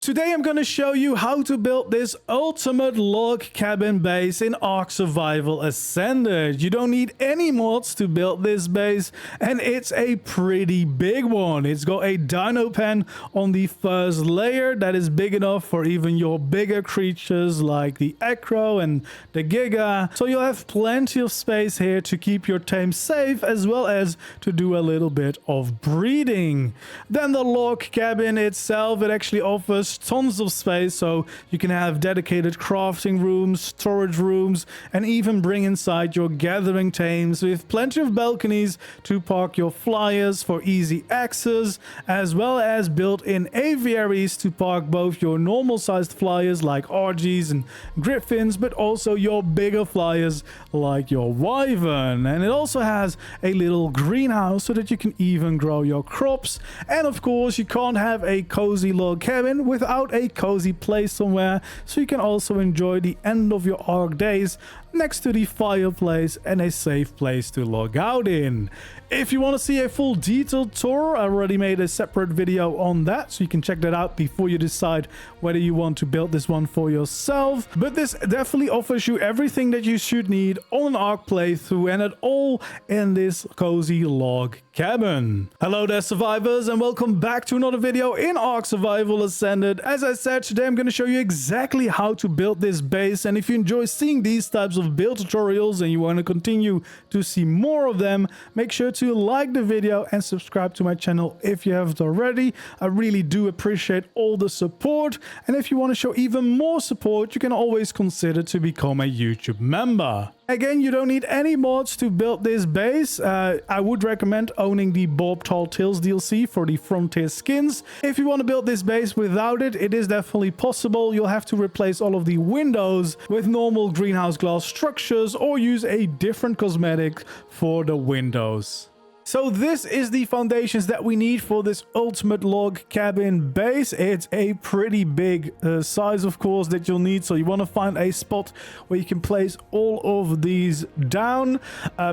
Today I'm going to show you how to build this ultimate log cabin base in ARK Survival Ascended. You don't need any mods to build this base, and it's a pretty big one. It's got a Dino Pen on the first layer that is big enough for even your bigger creatures like the Acro and the Giga. So you'll have plenty of space here to keep your tames safe, as well as to do a little bit of breeding. Then the log cabin itself, it actually offers tons of space, so you can have dedicated crafting rooms, storage rooms, and even bring inside your gathering tames with plenty of balconies to park your flyers for easy access, as well as built-in aviaries to park both your normal sized flyers like RGs and griffins, but also your bigger flyers like your wyvern. And it also has a little greenhouse so that you can even grow your crops. And of course, you can't have a cozy log cabin without a cozy place somewhere, so you can also enjoy the end of your ARK days next to the fireplace and a safe place to log out in. If you want to see a full detailed tour, I already made a separate video on that, so you can check that out before you decide whether you want to build this one for yourself. But this definitely offers you everything that you should need on an ARK playthrough, and it all in this cozy log cabin. Hello there, survivors, and welcome back to another video in ARK Survival Ascended. As I said, today I'm going to show you exactly how to build this base, and if you enjoy seeing these types of build tutorials and you want to continue to see more of them, make sure to like the video and subscribe to my channel if you haven't already. I really do appreciate all the support, and if you want to show even more support, you can always consider to become a YouTube member. Again, you don't need any mods to build this base. I would recommend owning the Bob Tall Tales DLC for the Frontier skins. If you want to build this base without it, it is definitely possible. You'll have to replace all of the windows with normal greenhouse glass structures or use a different cosmetic for the windows. So this is the foundations that we need for this ultimate log cabin base. It's a pretty big size, of course, that you'll need. So you want to find a spot where you can place all of these down.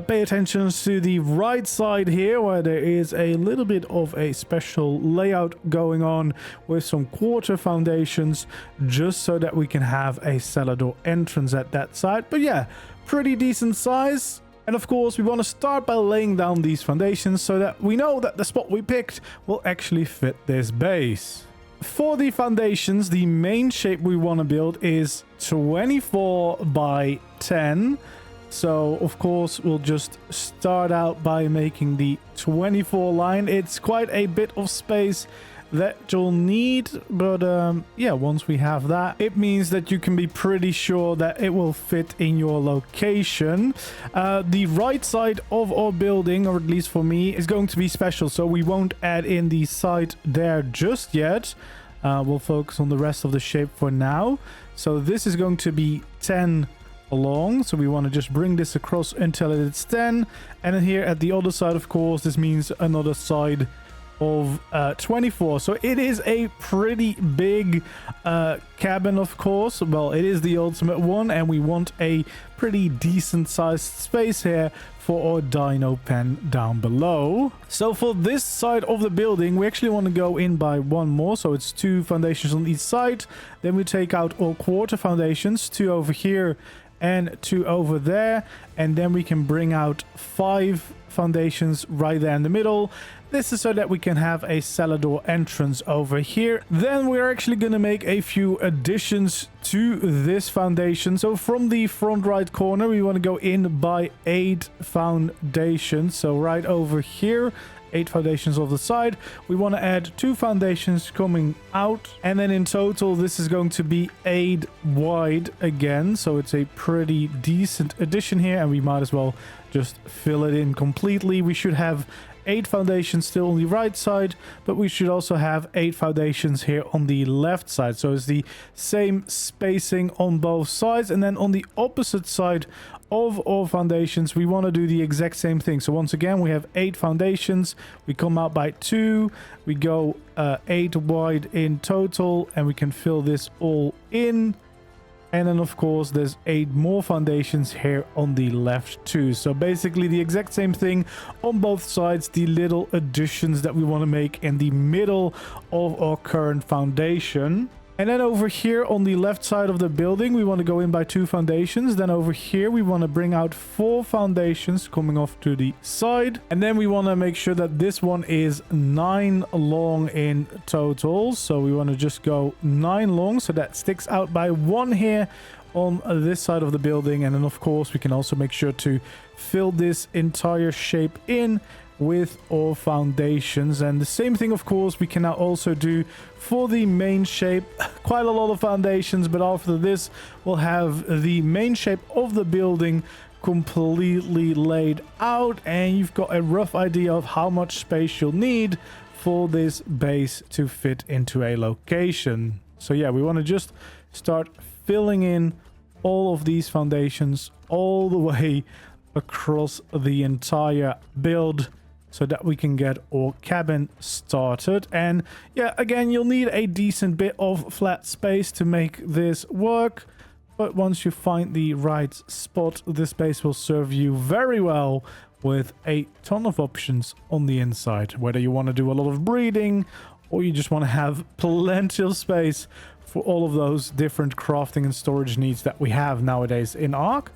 Pay attention to the right side here, where there is a little bit of a special layout going on with some quarter foundations, just so that we can have a cellar door entrance at that side. But yeah, pretty decent size. And of course, we want to start by laying down these foundations so that we know that the spot we picked will actually fit this base. For the foundations, the main shape we want to build is 24 by 10. So of course, we'll just start out by making the 24 line. It's quite a bit of space that you'll need, but yeah, once we have that, it means that you can be pretty sure that it will fit in your location. The right side of our building, or at least for me, is going to be special, so we won't add in the side there just yet. We'll focus on the rest of the shape for now. So this is going to be 10 long, so we want to just bring this across until it's 10, and then here at the other side, of course, this means another side of 24. So it is a pretty big cabin, of course. Well, it is the ultimate one, and we want a pretty decent sized space here for our Dino Pen down below. So for this side of the building, we actually want to go in by one more, so it's 2 foundations on each side. Then we take out all quarter foundations, 2 over here and 2 over there, and then we can bring out 5 foundations right there in the middle. This is so that we can have a cellar door entrance over here. Then we're actually going to make a few additions to this foundation. So from the front right corner, we want to go in by 8 foundations. So right over here, 8 foundations off the side. We want to add 2 foundations coming out, and then in total this is going to be 8 wide again. So it's a pretty decent addition here, and we might as well just fill it in completely. We should have 8 foundations still on the right side, but we should also have 8 foundations here on the left side. So it's the same spacing on both sides. And then on the opposite side of all foundations, we want to do the exact same thing. So once again, we have 8 foundations. We come out by 2. We go 8 wide in total, and we can fill this all in. And then, of course, there's 8 more foundations here on the left too. So basically the exact same thing on both sides, the little additions that we want to make in the middle of our current foundation. And then over here on the left side of the building, we want to go in by 2 foundations. Then over here, we want to bring out 4 foundations coming off to the side. And then we want to make sure that this one is 9 long in total. So we want to just go 9 long. So that sticks out by 1 here on this side of the building. And then, of course, we can also make sure to fill this entire shape in with our foundations. And the same thing, of course, we can now also do for the main shape. Quite a lot of foundations, but after this we'll have the main shape of the building completely laid out, and you've got a rough idea of how much space you'll need for this base to fit into a location. So yeah, we want to just start filling in all of these foundations all the way across the entire build, so that we can get our cabin started. And yeah, again, you'll need a decent bit of flat space to make this work, but once you find the right spot, this space will serve you very well with a ton of options on the inside, whether you want to do a lot of breeding or you just want to have plenty of space for all of those different crafting and storage needs that we have nowadays in ARK.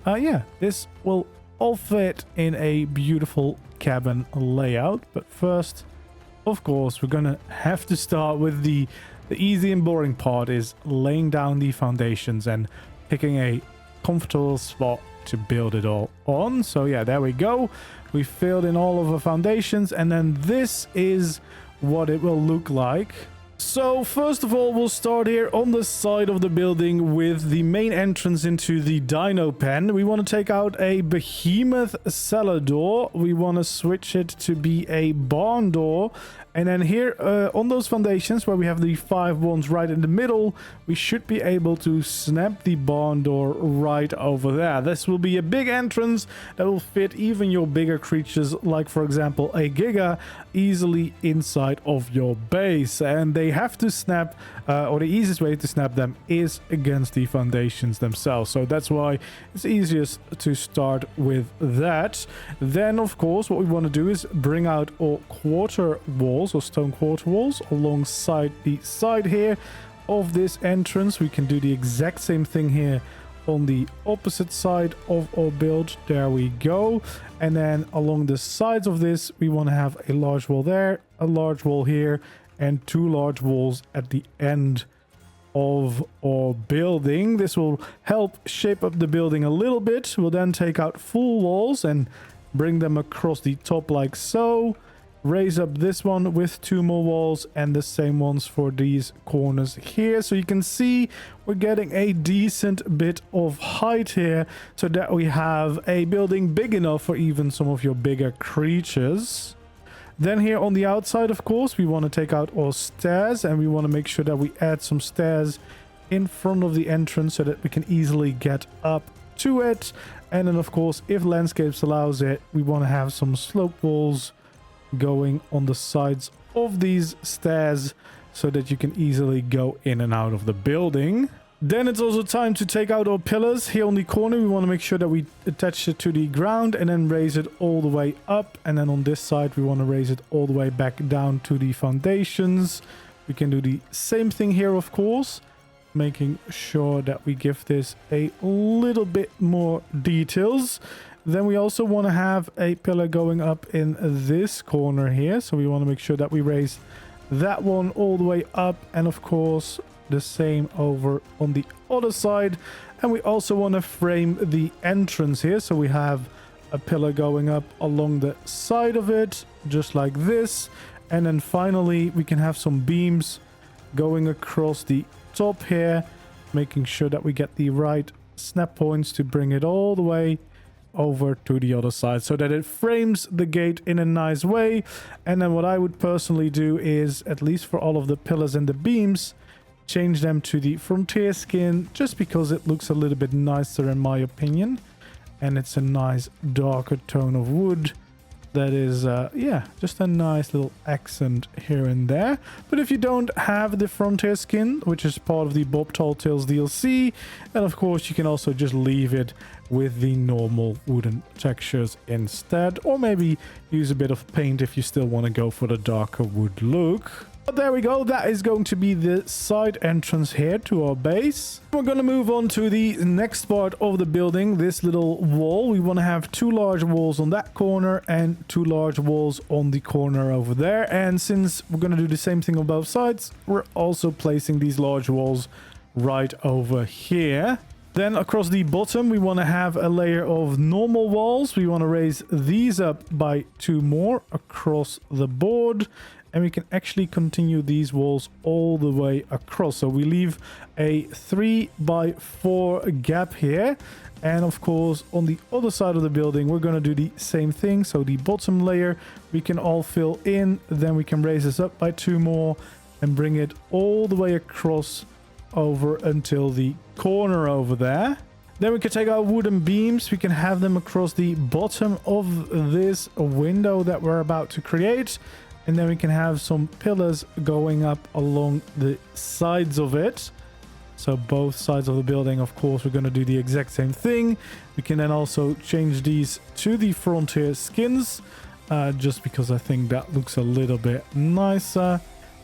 Yeah, this will all fit in a beautiful cabin layout. But first, of course, we're gonna have to start with the easy and boring part, is laying down the foundations and picking a comfortable spot to build it all on. So yeah, there we go. We filled in all of the foundations, and then this is what it will look like. So first of all, we'll start here on the side of the building with the main entrance into the Dino Pen. We want to take out a behemoth cellar door. We want to switch it to be a barn door. And then here on those foundations where we have the 5 ones right in the middle, we should be able to snap the barn door right over there. This will be a big entrance that will fit even your bigger creatures, like for example a Giga, easily inside of your base. And they have to snap, or the easiest way to snap them is against the foundations themselves. So that's why it's easiest to start with that. Then of course what we want to do is bring out our quarter walls, or stone quarter walls, alongside the side here of this entrance. We can do the exact same thing here on the opposite side of our build. There we go. And then along the sides of this, we want to have a large wall there, a large wall here, and 2 large walls at the end of our building. This will help shape up the building a little bit. We'll then take out full walls and bring them across the top like so. Raise up this one with 2 more walls, and the same ones for these corners here. So you can see we're getting a decent bit of height here, so that we have a building big enough for even some of your bigger creatures. Then here on the outside, of course, we want to take out our stairs, and we want to make sure that we add some stairs in front of the entrance so that we can easily get up to it. And then of course, if landscapes allows it, we want to have some slope walls going on the sides of these stairs so that you can easily go in and out of the building. Then it's also time to take out our pillars. Here on the corner, we want to make sure that we attach it to the ground and then raise it all the way up. And then on this side, we want to raise it all the way back down to the foundations. We can do the same thing here, of course, making sure that we give this a little bit more details. Then we also want to have a pillar going up in this corner here. So we want to make sure that we raise that one all the way up. And of course, the same over on the other side. And we also want to frame the entrance here. So we have a pillar going up along the side of it, just like this. And then finally, we can have some beams going across the top here, making sure that we get the right snap points to bring it all the way over to the other side so that it frames the gate in a nice way. And then what I would personally do is, at least for all of the pillars and the beams, change them to the frontier skin, just because it looks a little bit nicer in my opinion, and it's a nice darker tone of wood that is yeah, just a nice little accent here and there. But if you don't have the frontier skin, which is part of the Bob Tall Tales DLC, then of course you can also just leave it with the normal wooden textures instead, or maybe use a bit of paint if you still want to go for the darker wood look. But there we go. That is going to be the side entrance here to our base. We're going to move on to the next part of the building, this little wall. We want to have 2 large walls on that corner and 2 large walls on the corner over there. And since we're going to do the same thing on both sides, we're also placing these large walls right over here. Then across the bottom, we want to have a layer of normal walls. We want to raise these up by 2 more across the board. And we can actually continue these walls all the way across. So we leave a 3x4 gap here. And of course, on the other side of the building, we're going to do the same thing. So the bottom layer, we can all fill in. Then we can raise this up by 2 more and bring it all the way across over until the corner over there. Then we can take our wooden beams. We can have them across the bottom of this window that we're about to create. And then we can have some pillars going up along the sides of it. So both sides of the building, of course, we're going to do the exact same thing. We can then also change these to the frontier skins. Just because I think that looks a little bit nicer.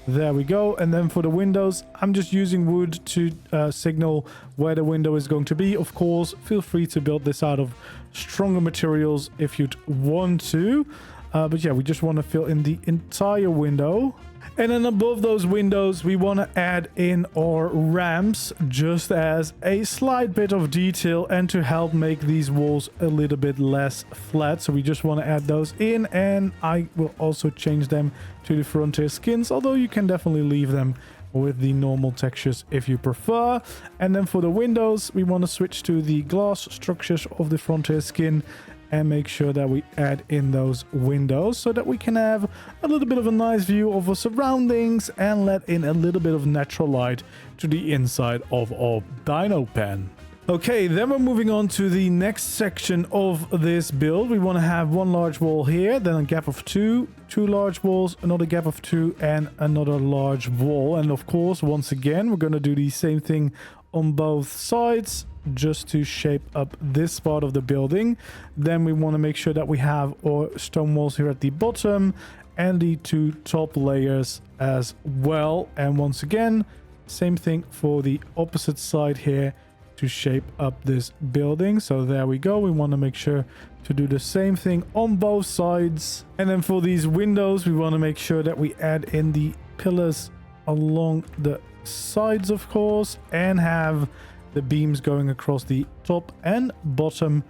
There we go. And then for the windows, I'm just using wood to signal where the window is going to be. Of course, feel free to build this out of stronger materials if you'd want to. But yeah, we just want to fill in the entire window. And then above those windows, we want to add in our ramps just as a slight bit of detail and to help make these walls a little bit less flat. So we just want to add those in, and I will also change them to the frontier skins, although you can definitely leave them with the normal textures if you prefer. And then for the windows, we want to switch to the glass structures of the frontier skin and make sure that we add in those windows so that we can have a little bit of a nice view of our surroundings and let in a little bit of natural light to the inside of our Dino Pen. Okay, then we're moving on to the next section of this build. We want to have 1 large wall here, then a gap of 2 large walls, another gap of 2, and another large wall. And of course, once again, we're going to do the same thing on both sides, just to shape up this part of the building. Then we want to make sure that we have our stone walls here at the bottom and the 2 top layers as well. And once again, same thing for the opposite side here to shape up this building. So there we go. We want to make sure to do the same thing on both sides. And then for these windows, we want to make sure that we add in the pillars along the sides, of course, and have the beams going across the top and bottom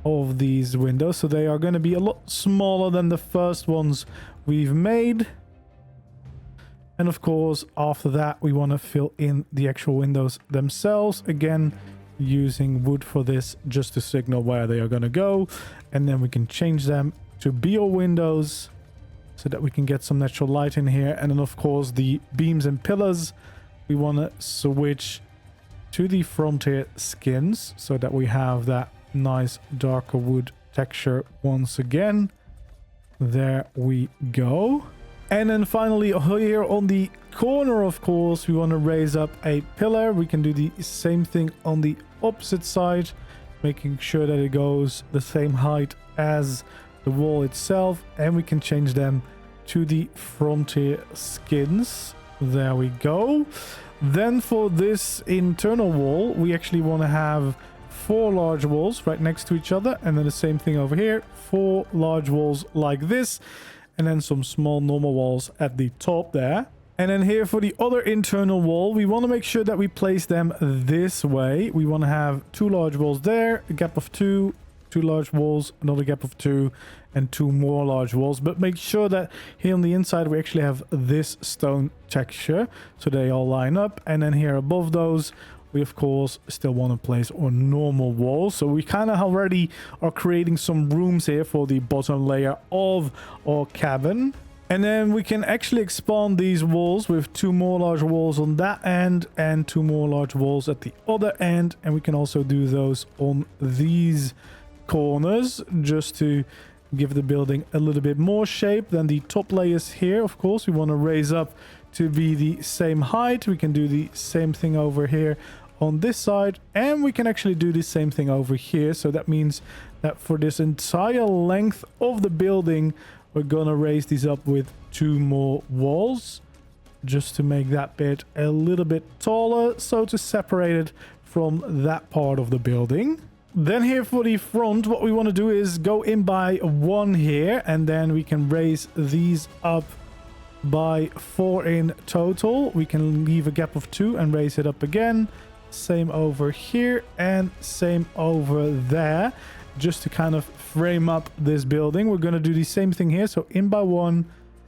of these windows. So they are going to be a lot smaller than the first ones we've made. And of course, after that, we want to fill in the actual windows themselves. Again, using wood for this just to signal where they are going to go. And then we can change them to be our windows so that we can get some natural light in here. And then of course, the beams and pillars, we want to switch to the frontier skins so that we have that nice darker wood texture once again. There we go. And then finally here on the corner, of course, we want to raise up a pillar. We can do the same thing on the opposite side, making sure that it goes the same height as the wall itself, and we can change them to the frontier skins. There we go. Then for this internal wall, we actually want to have 4 large walls right next to each other, and then the same thing over here, 4 large walls like this, and then some small normal walls at the top there. And then here for the other internal wall, we want to make sure that we place them this way. We want to have 2 large walls there, a gap of 2, 2 large walls, another gap of 2, and 2 more large walls. But make sure that here on the inside we actually have this stone texture so they all line up. And then here above those, we of course still want to place our normal walls. So we kind of already are creating some rooms here for the bottom layer of our cabin. And then we can actually expand these walls with 2 more large walls on that end and 2 more large walls at the other end. And we can also do those on these corners just to give the building a little bit more shape. Then the top layers here, of course, we want to raise up to be the same height. We can do the same thing over here on this side, and we can actually do the same thing over here. So that means that for this entire length of the building, we're gonna raise these up with 2 more walls. just to make that bit a little bit taller, so to separate it from that part of the building. Then here for the front, what we want to do is go in by 1 here, and then we can raise these up by 4 in total. We can leave a gap of 2 and raise it up again. Same over here and same over there, just to kind of frame up this building. We're going to do the same thing here. So in by 1,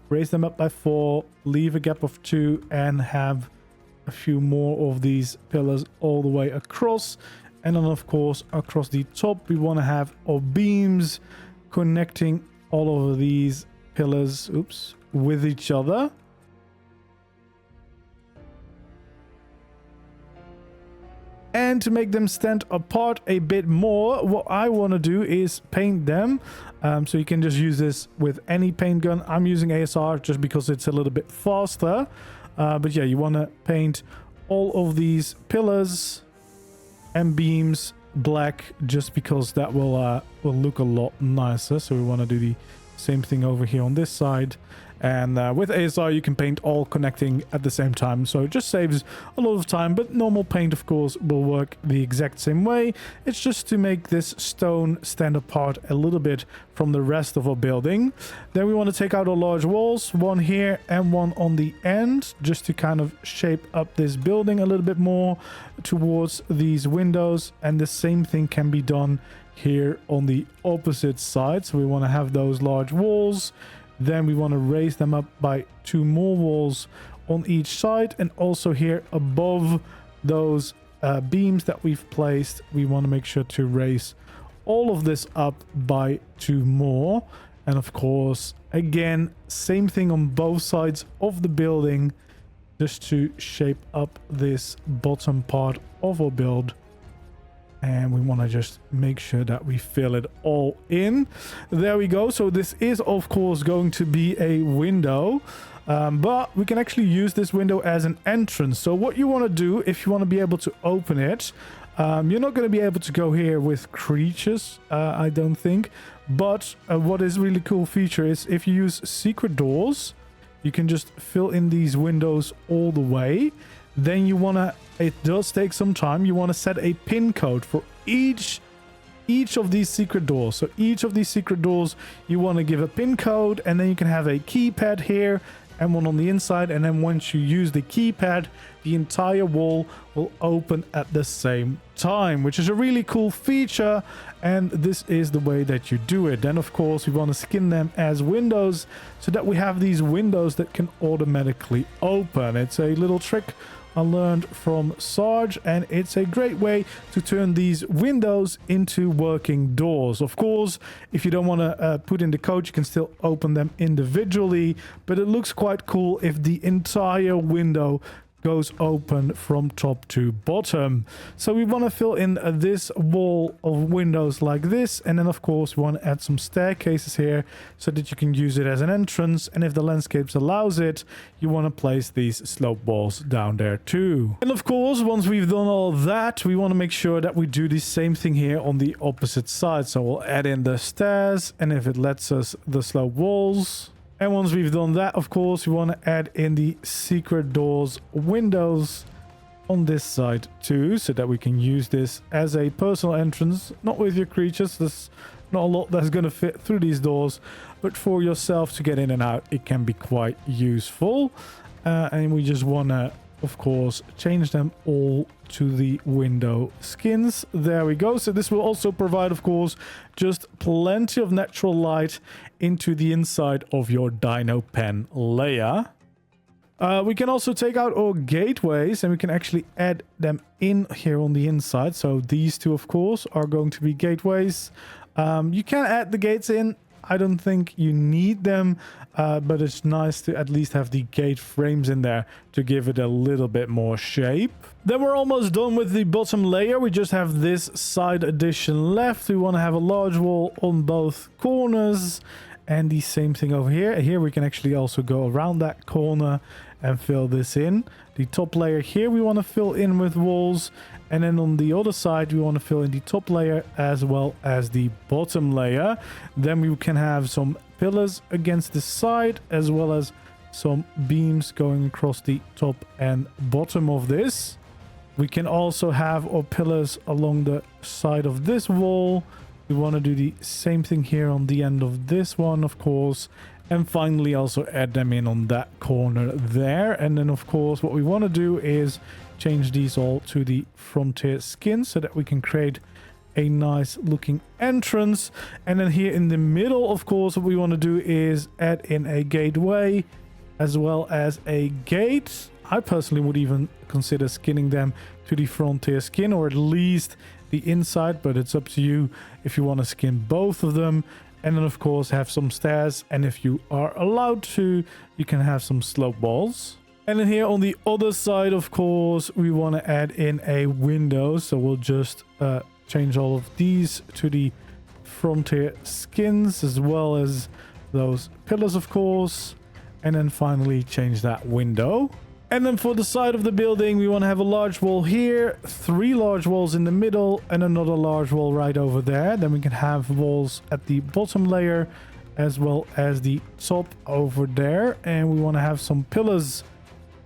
raise them up by 4, leave a gap of 2, and have a few more of these pillars all the way across. And then of course across the top we want to have our beams connecting all of these pillars, oops, with each other. And to make them stand apart a bit more, what I want to do is paint them. So you can just use this with any paint gun. I'm using ASR just because it's a little bit faster. But yeah, you want to paint all of these pillars and beams black, just because that will look a lot nicer. So we want to do the same thing over here on this side. And with ASR you can paint all connecting at the same time, so it just saves a lot of time. But normal paint of course will work the exact same way. It's just to make this stone stand apart a little bit from the rest of our building. Then we want to take out our large walls, 1 here and 1 on the end, just to kind of shape up this building a little bit more towards these windows. And the same thing can be done here on the opposite side. So we want to have those large walls. Then we want to raise them up by 2 more walls on each side. And also here above those beams that we've placed, we want to make sure to raise all of this up by 2 more. And of course, again, same thing on both sides of the building, just to shape up this bottom part of our build. And we want to just make sure that we fill it all in. There we go. So this is of course going to be a window, but we can actually use this window as an entrance. So what you want to do, if you want to be able to open it, you're not going to be able to go here with creatures, I don't think. But what is really cool feature is if you use secret doors, you can just fill in these windows all the way. Then you want to, it does take some time, you want to set a pin code for each of these secret doors. So each of these secret doors you want to give a pin code, and then you can have a keypad here and one on the inside. And then once you use the keypad, the entire wall will open at the same time, which is a really cool feature. And this is the way that you do it. Then of course we want to skin them as windows, so that we have these windows that can automatically open. It's a little trick I learned from Sarge, and it's a great way to turn these windows into working doors. Of course, if you don't want to put in the code, you can still open them individually, but it looks quite cool if the entire window goes open from top to bottom. So we want to fill in this wall of windows like this, and then of course we want to add some staircases here so that you can use it as an entrance. And if the landscapes allows it, you want to place these slope walls down there too. And of course, once we've done all that, we want to make sure that we do the same thing here on the opposite side. So we'll add in the stairs, and if it lets us, the slope walls. And once we've done that, of course, we want to add in the secret doors windows on this side too, so that we can use this as a personal entrance. Not with your creatures, there's not a lot that's going to fit through these doors, but for yourself to get in and out, it can be quite useful. And we just want to, of course, change them all to the window skins. There we go. So this will also provide, of course, just plenty of natural light into the inside of your Dino Pen layer. We can also take out our gateways, and we can actually add them in here on the inside. So these two, of course, are going to be gateways. You can add the gates in. I don't think you need them, but it's nice to at least have the gate frames in there to give it a little bit more shape. Then we're almost done with the bottom layer. We just have this side addition left. We want to have a large wall on both corners, and the same thing over here. Here we can actually also go around that corner and fill this in. The top layer here we want to fill in with walls, and then on the other side we want to fill in the top layer as well as the bottom layer. Then we can have some pillars against the side, as well as some beams going across the top and bottom of this. We can also have our pillars along the side of this wall. We want to do the same thing here on the end of this one, of course. And finally also add them in on that corner there. And then of course what we want to do is change these all to the frontier skin so that we can create a nice looking entrance. And then here in the middle, of course, what we want to do is add in a gateway as well as a gate. I personally would even consider skinning them to the frontier skin, or at least the inside, but it's up to you if you want to skin both of them. And then of course have some stairs, and if you are allowed to, you can have some slope walls. And then here on the other side, of course, we want to add in a window, so we'll just change all of these to the frontier skins as well as those pillars, of course. And then finally change that window. And then for the side of the building, we want to have a large wall here, 3 large walls in the middle, and another large wall right over there. Then we can have walls at the bottom layer as well as the top over there. And we want to have some pillars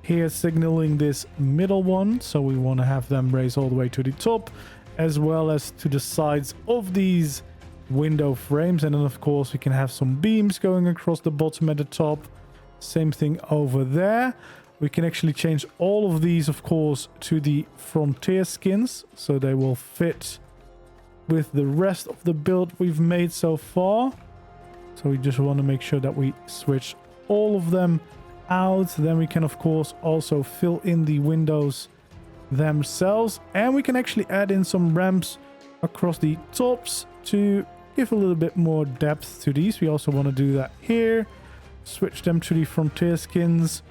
here signaling this middle one. So we want to have them raise all the way to the top as well as to the sides of these window frames. And then of course we can have some beams going across the bottom and the top. Same thing over there. We can actually change all of these, of course, to the frontier skins, so they will fit with the rest of the build we've made so far. So we just want to make sure that we switch all of them out. Then we can, of course, also fill in the windows themselves. And we can actually add in some ramps across the tops to give a little bit more depth to these. We also want to do that here. Switch them to the frontier skins.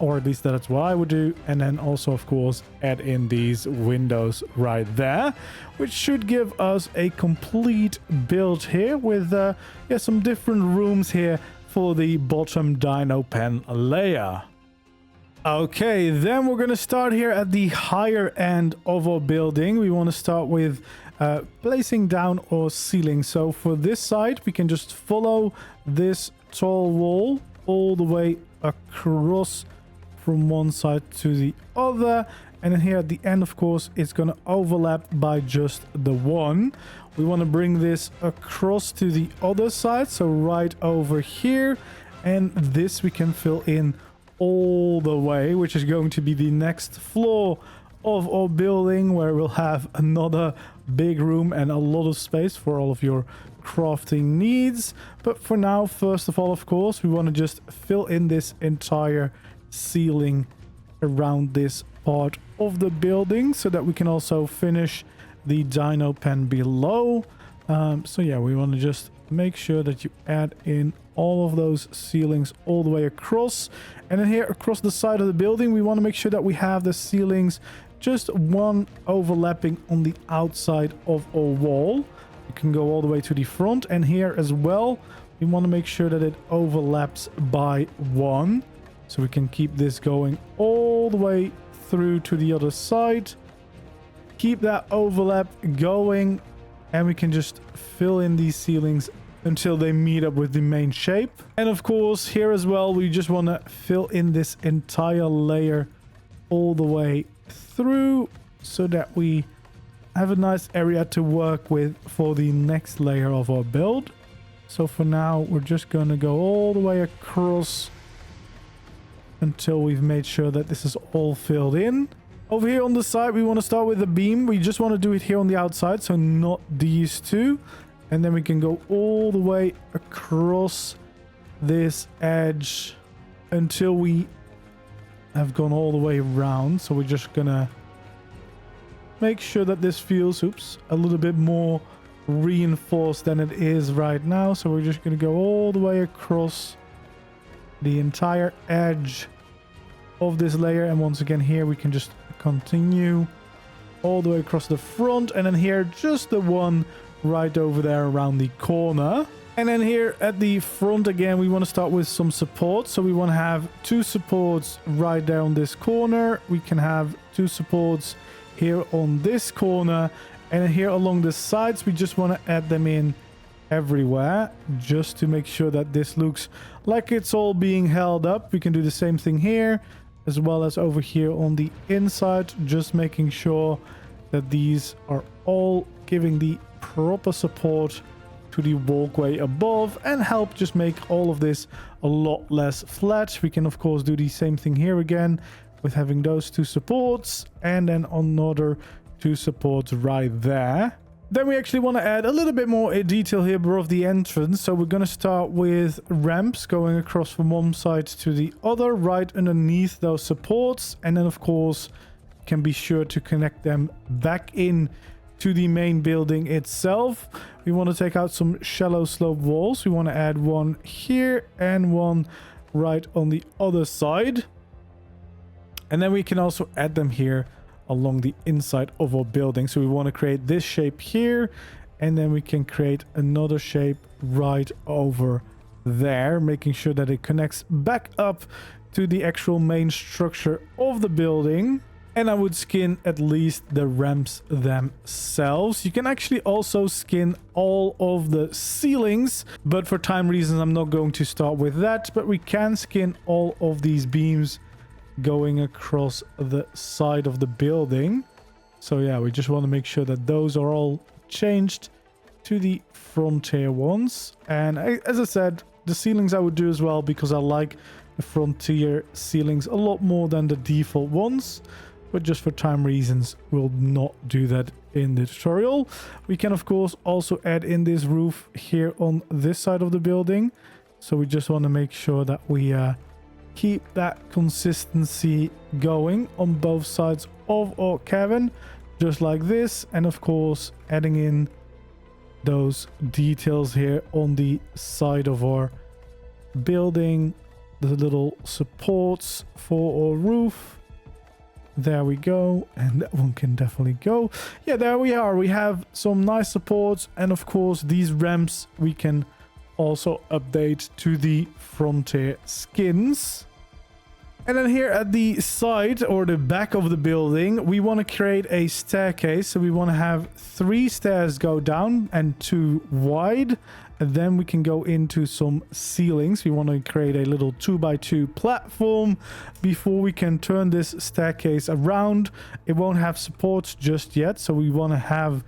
Or at least that's what I would do. And then also, of course, add in these windows right there, which should give us a complete build here with some different rooms here for the bottom Dino Pen layer. Okay, then we're going to start here at the higher end of our building. We want to start with placing down our ceiling. So for this side, we can just follow this tall wall all the way across from one side to the other, and then here at the end, of course, it's going to overlap by just the one. We want to bring this across to the other side, so right over here, and this we can fill in all the way, which is going to be the next floor of our building, where we'll have another big room and a lot of space for all of your crafting needs. But for now, first of all, of course, we want to just fill in this entire ceiling around this part of the building so that we can also finish the Dino Pen below. So yeah, we want to just make sure that you add in all of those ceilings all the way across. And then here across the side of the building, we want to make sure that we have the ceilings just one overlapping on the outside of our wall. You can go all the way to the front, and here as well we want to make sure that it overlaps by one, so we can keep this going all the way through to the other side. Keep that overlap going, and we can just fill in these ceilings until they meet up with the main shape. And of course here as well, we just want to fill in this entire layer all the way through so that we have a nice area to work with for the next layer of our build. So for now, we're just going to go all the way across until we've made sure that this is all filled in. Over here on the side, we want to start with a beam. We just want to do it here on the outside, so not these two. And then we can go all the way across this edge until we have gone all the way around. So we're just going to make sure that this feels, a little bit more reinforced than it is right now. So we're just going to go all the way across the entire edge of this layer. And once again, here we can just continue all the way across the front. And then here, just the one right over there around the corner. And then here at the front again, we want to start with some support. So we want to have 2 supports right there on this corner. We can have 2 supports here on this corner, and then here along the sides we just want to add them in everywhere, just to make sure that this looks like it's all being held up. We can do the same thing here, as well as over here on the inside, just making sure that these are all giving the proper support to the walkway above and help just make all of this a lot less flat. We can of course do the same thing here again with having those two supports and then another two supports right there. Then we actually want to add a little bit more detail here above the entrance. So we're going to start with ramps going across from one side to the other, right underneath those supports. And then of course, you can be sure to connect them back in to the main building itself. We want to take out some shallow slope walls. We want to add one here and one right on the other side. And then we can also add them here along the inside of our building. So we want to create this shape here, and then we can create another shape right over there, making sure that it connects back up to the actual main structure of the building. And I would skin at least the ramps themselves. You can actually also skin all of the ceilings, but for time reasons I'm not going to start with that. But we can skin all of these beams going across the side of the building. So yeah, we just want to make sure that those are all changed to the frontier ones. And as I said, the ceilings I would do as well, because I like the frontier ceilings a lot more than the default ones. But just for time reasons, we'll not do that in the tutorial. We can of course also add in this roof here on this side of the building. So we just want to make sure that we keep that consistency going on both sides of our cabin, just like this. And of course, adding in those details here on the side of our building, the little supports for our roof. There we go, and that one can definitely go. Yeah, there we are. We have some nice supports, and of course these ramps we can also update to the frontier skins. And then here at the side or the back of the building, we want to create a staircase. So we want to have 3 stairs go down and 2 wide. And then we can go into some ceilings. We want to create a little 2x2 platform before we can turn this staircase around. It won't have supports just yet. So we want to have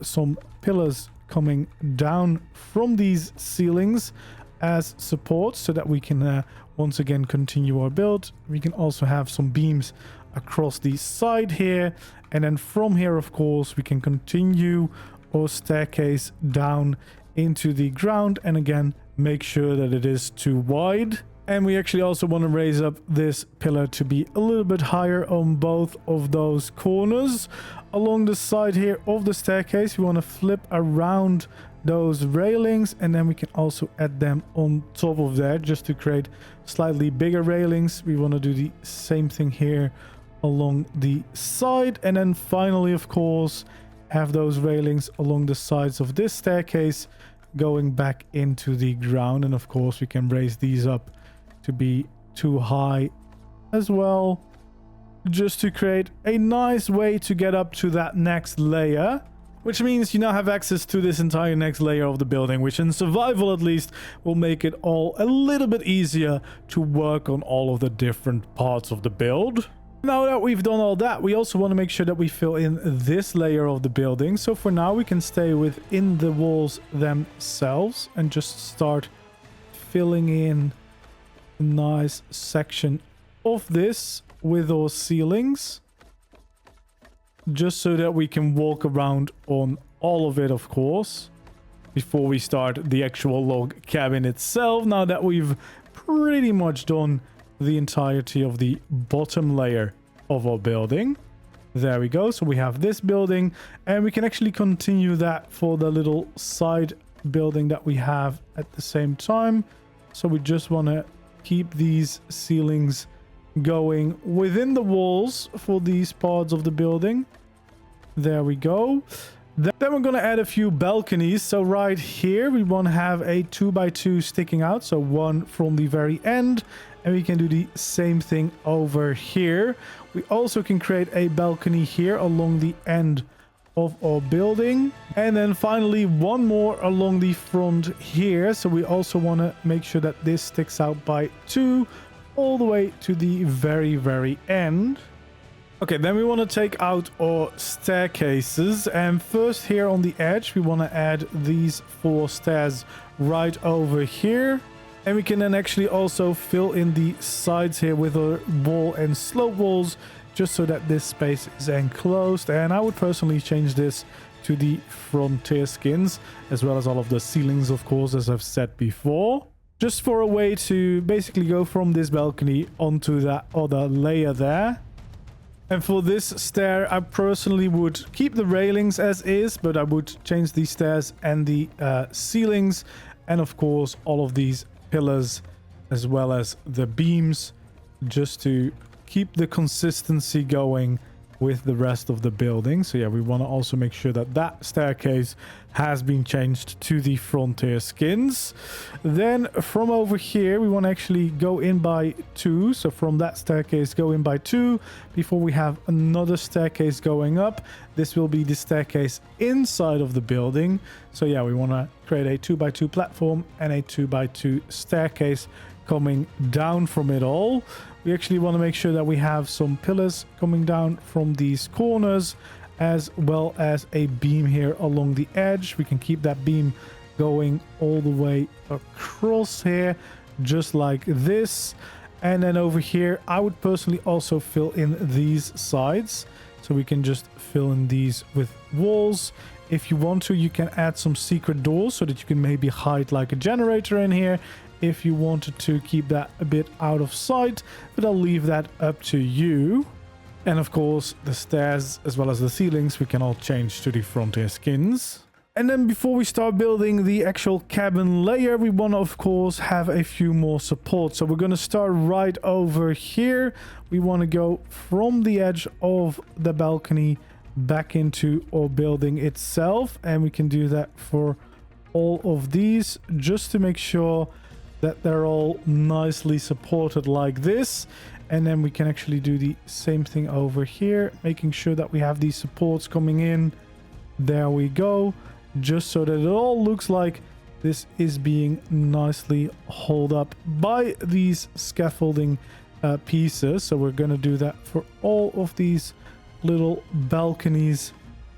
some pillars coming down from these ceilings as supports so that we can once again continue our build. We can also have some beams across the side here, and then from here of course we can continue our staircase down into the ground, and again make sure that it is too wide. And we actually also want to raise up this pillar to be a little bit higher on both of those corners. Along the side here of the staircase, we want to flip around those railings, and then we can also add them on top of that just to create slightly bigger railings. We want to do the same thing here along the side, and then finally of course have those railings along the sides of this staircase going back into the ground. And of course we can raise these up to be too high as well, just to create a nice way to get up to that next layer. Which means you now have access to this entire next layer of the building, which in survival at least will make it all a little bit easier to work on all of the different parts of the build. Now that we've done all that, we also want to make sure that we fill in this layer of the building. So for now we can stay within the walls themselves and just start filling in a nice section of this with our ceilings, just so that we can walk around on all of it, of course, before we start the actual log cabin itself, now that we've pretty much done the entirety of the bottom layer of our building. There we go. So we have this building, and we can actually continue that for the little side building that we have at the same time. So we just want to keep these ceilings going within the walls for these parts of the building. There we go. Then we're going to add a few balconies. So right here we want to have a 2x2 sticking out, so one from the very end, and we can do the same thing over here. We also can create a balcony here along the end of our building. And then finally one more along the front here. So we also want to make sure that this sticks out by 2 all the way to the very end. Okay, then we want to take out our staircases, and first here on the edge we want to add these 4 stairs right over here, and we can then actually also fill in the sides here with our wall and slope walls, just so that this space is enclosed. And I would personally change this to the frontier skins, as well as all of the ceilings, of course, as I've said before, just for a way to basically go from this balcony onto that other layer there. And for this stair, I personally would keep the railings as is, but I would change the stairs and the ceilings, and of course all of these pillars as well as the beams, just to keep the consistency going with the rest of the building. So yeah, we want to also make sure that that staircase has been changed to the frontier skins. Then from over here we want to actually go in by 2. So from that staircase go in by 2 before we have another staircase going up. This will be the staircase inside of the building. So yeah, we want to create a 2x2 platform and a 2x2 staircase coming down from it all. We actually want to make sure that we have some pillars coming down from these corners, as well as a beam here along the edge. We can keep that beam going all the way across here, just like this. And then over here, I would personally also fill in these sides. So we can just fill in these with walls. If you want to, you can add some secret doors so that you can maybe hide like a generator in here, if you wanted to keep that a bit out of sight, but I'll leave that up to you. And of course, the stairs as well as the ceilings, we can all change to the frontier skins. And then before we start building the actual cabin layer, we want to of course have a few more supports. So we're going to start right over here. We want to go from the edge of the balcony back into our building itself, and we can do that for all of these, just to make sure that they're all nicely supported like this. And then we can actually do the same thing over here, making sure that we have these supports coming in. There we go, just so that it all looks like this is being nicely held up by these scaffolding pieces. So we're going to do that for all of these little balconies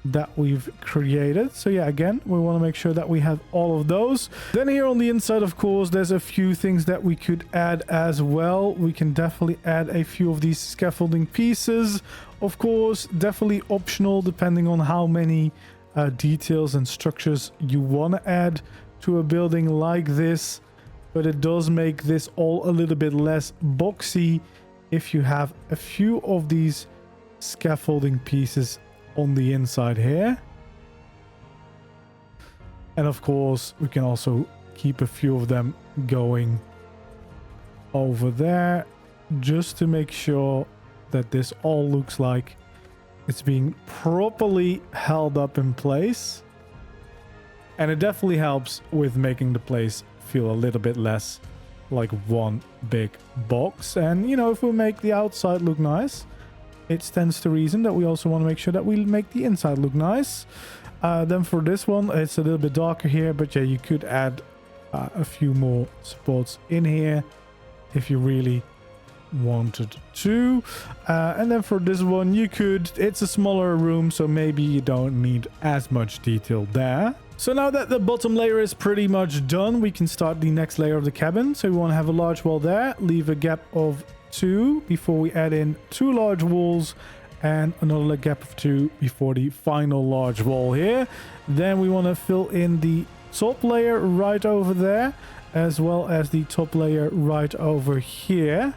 that we've created. So yeah, again, we want to make sure that we have all of those. Then here on the inside, of course, there's a few things that we could add as well. We can definitely add a few of these scaffolding pieces. Of course, definitely optional depending on how many details and structures you want to add to a building like this. But it does make this all a little bit less boxy if you have a few of these scaffolding pieces on the inside here. And of course, we can also keep a few of them going over there, just to make sure that this all looks like it's being properly held up in place. And it definitely helps with making the place feel a little bit less like one big box. And you know, if we make the outside look nice, it stands to reason that we also want to make sure that we make the inside look nice. Then for this one, it's a little bit darker here, but yeah, you could add a few more supports in here if you really wanted to. And then for this one, you could, it's a smaller room, so maybe you don't need as much detail there. So now that the bottom layer is pretty much done, we can start the next layer of the cabin. So we want to have a large wall there, leave a gap of 2 before we add in 2 large walls, and another gap of 2 before the final large wall here. Then we want to fill in the top layer right over there, as well as the top layer right over here.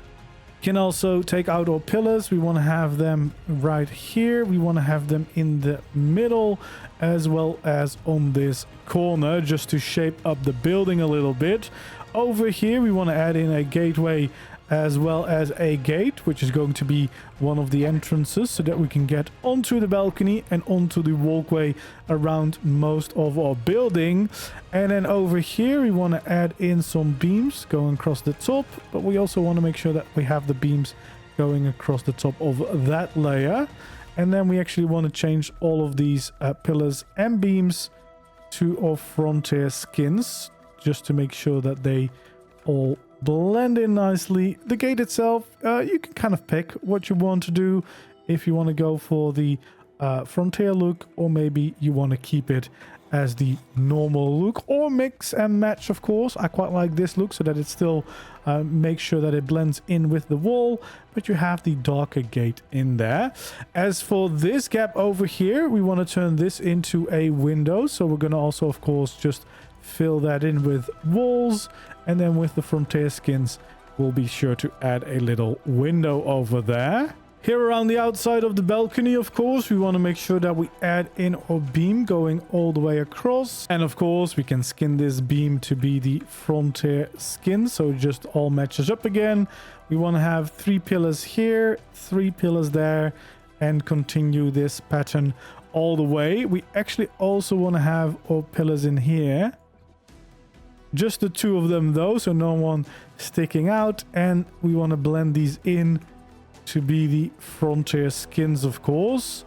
Can also take out our pillars. We want to have them right here. We want to have them in the middle, as well as on this corner, just to shape up the building a little bit. Over here, we want to add in a gateway, as well as a gate, which is going to be one of the entrances, so that we can get onto the balcony and onto the walkway around most of our building. And then over here, we want to add in some beams going across the top, but we also want to make sure that we have the beams going across the top of that layer. And then we actually want to change all of these pillars and beams to our frontier skins, just to make sure that they all blend in nicely. The gate itself, you can kind of pick what you want to do. If you want to go for the frontier look, or maybe you want to keep it as the normal look, or mix and match. Of course, I quite like this look so that it still makes sure that it blends in with the wall, but you have the darker gate in there. As for this gap over here, we want to turn this into a window, so we're going to also, of course, just fill that in with walls, and then with the frontier skins we'll be sure to add a little window over there. Here around the outside of the balcony, of course, we want to make sure that we add in our beam going all the way across. And of course, we can skin this beam to be the frontier skin, so it just all matches up again. We want to have 3 pillars here, 3 pillars there, and continue this pattern all the way. We actually also want to have our pillars in here. Just the 2 of them though, so no one sticking out. And we want to blend these in to be the frontier skins, of course,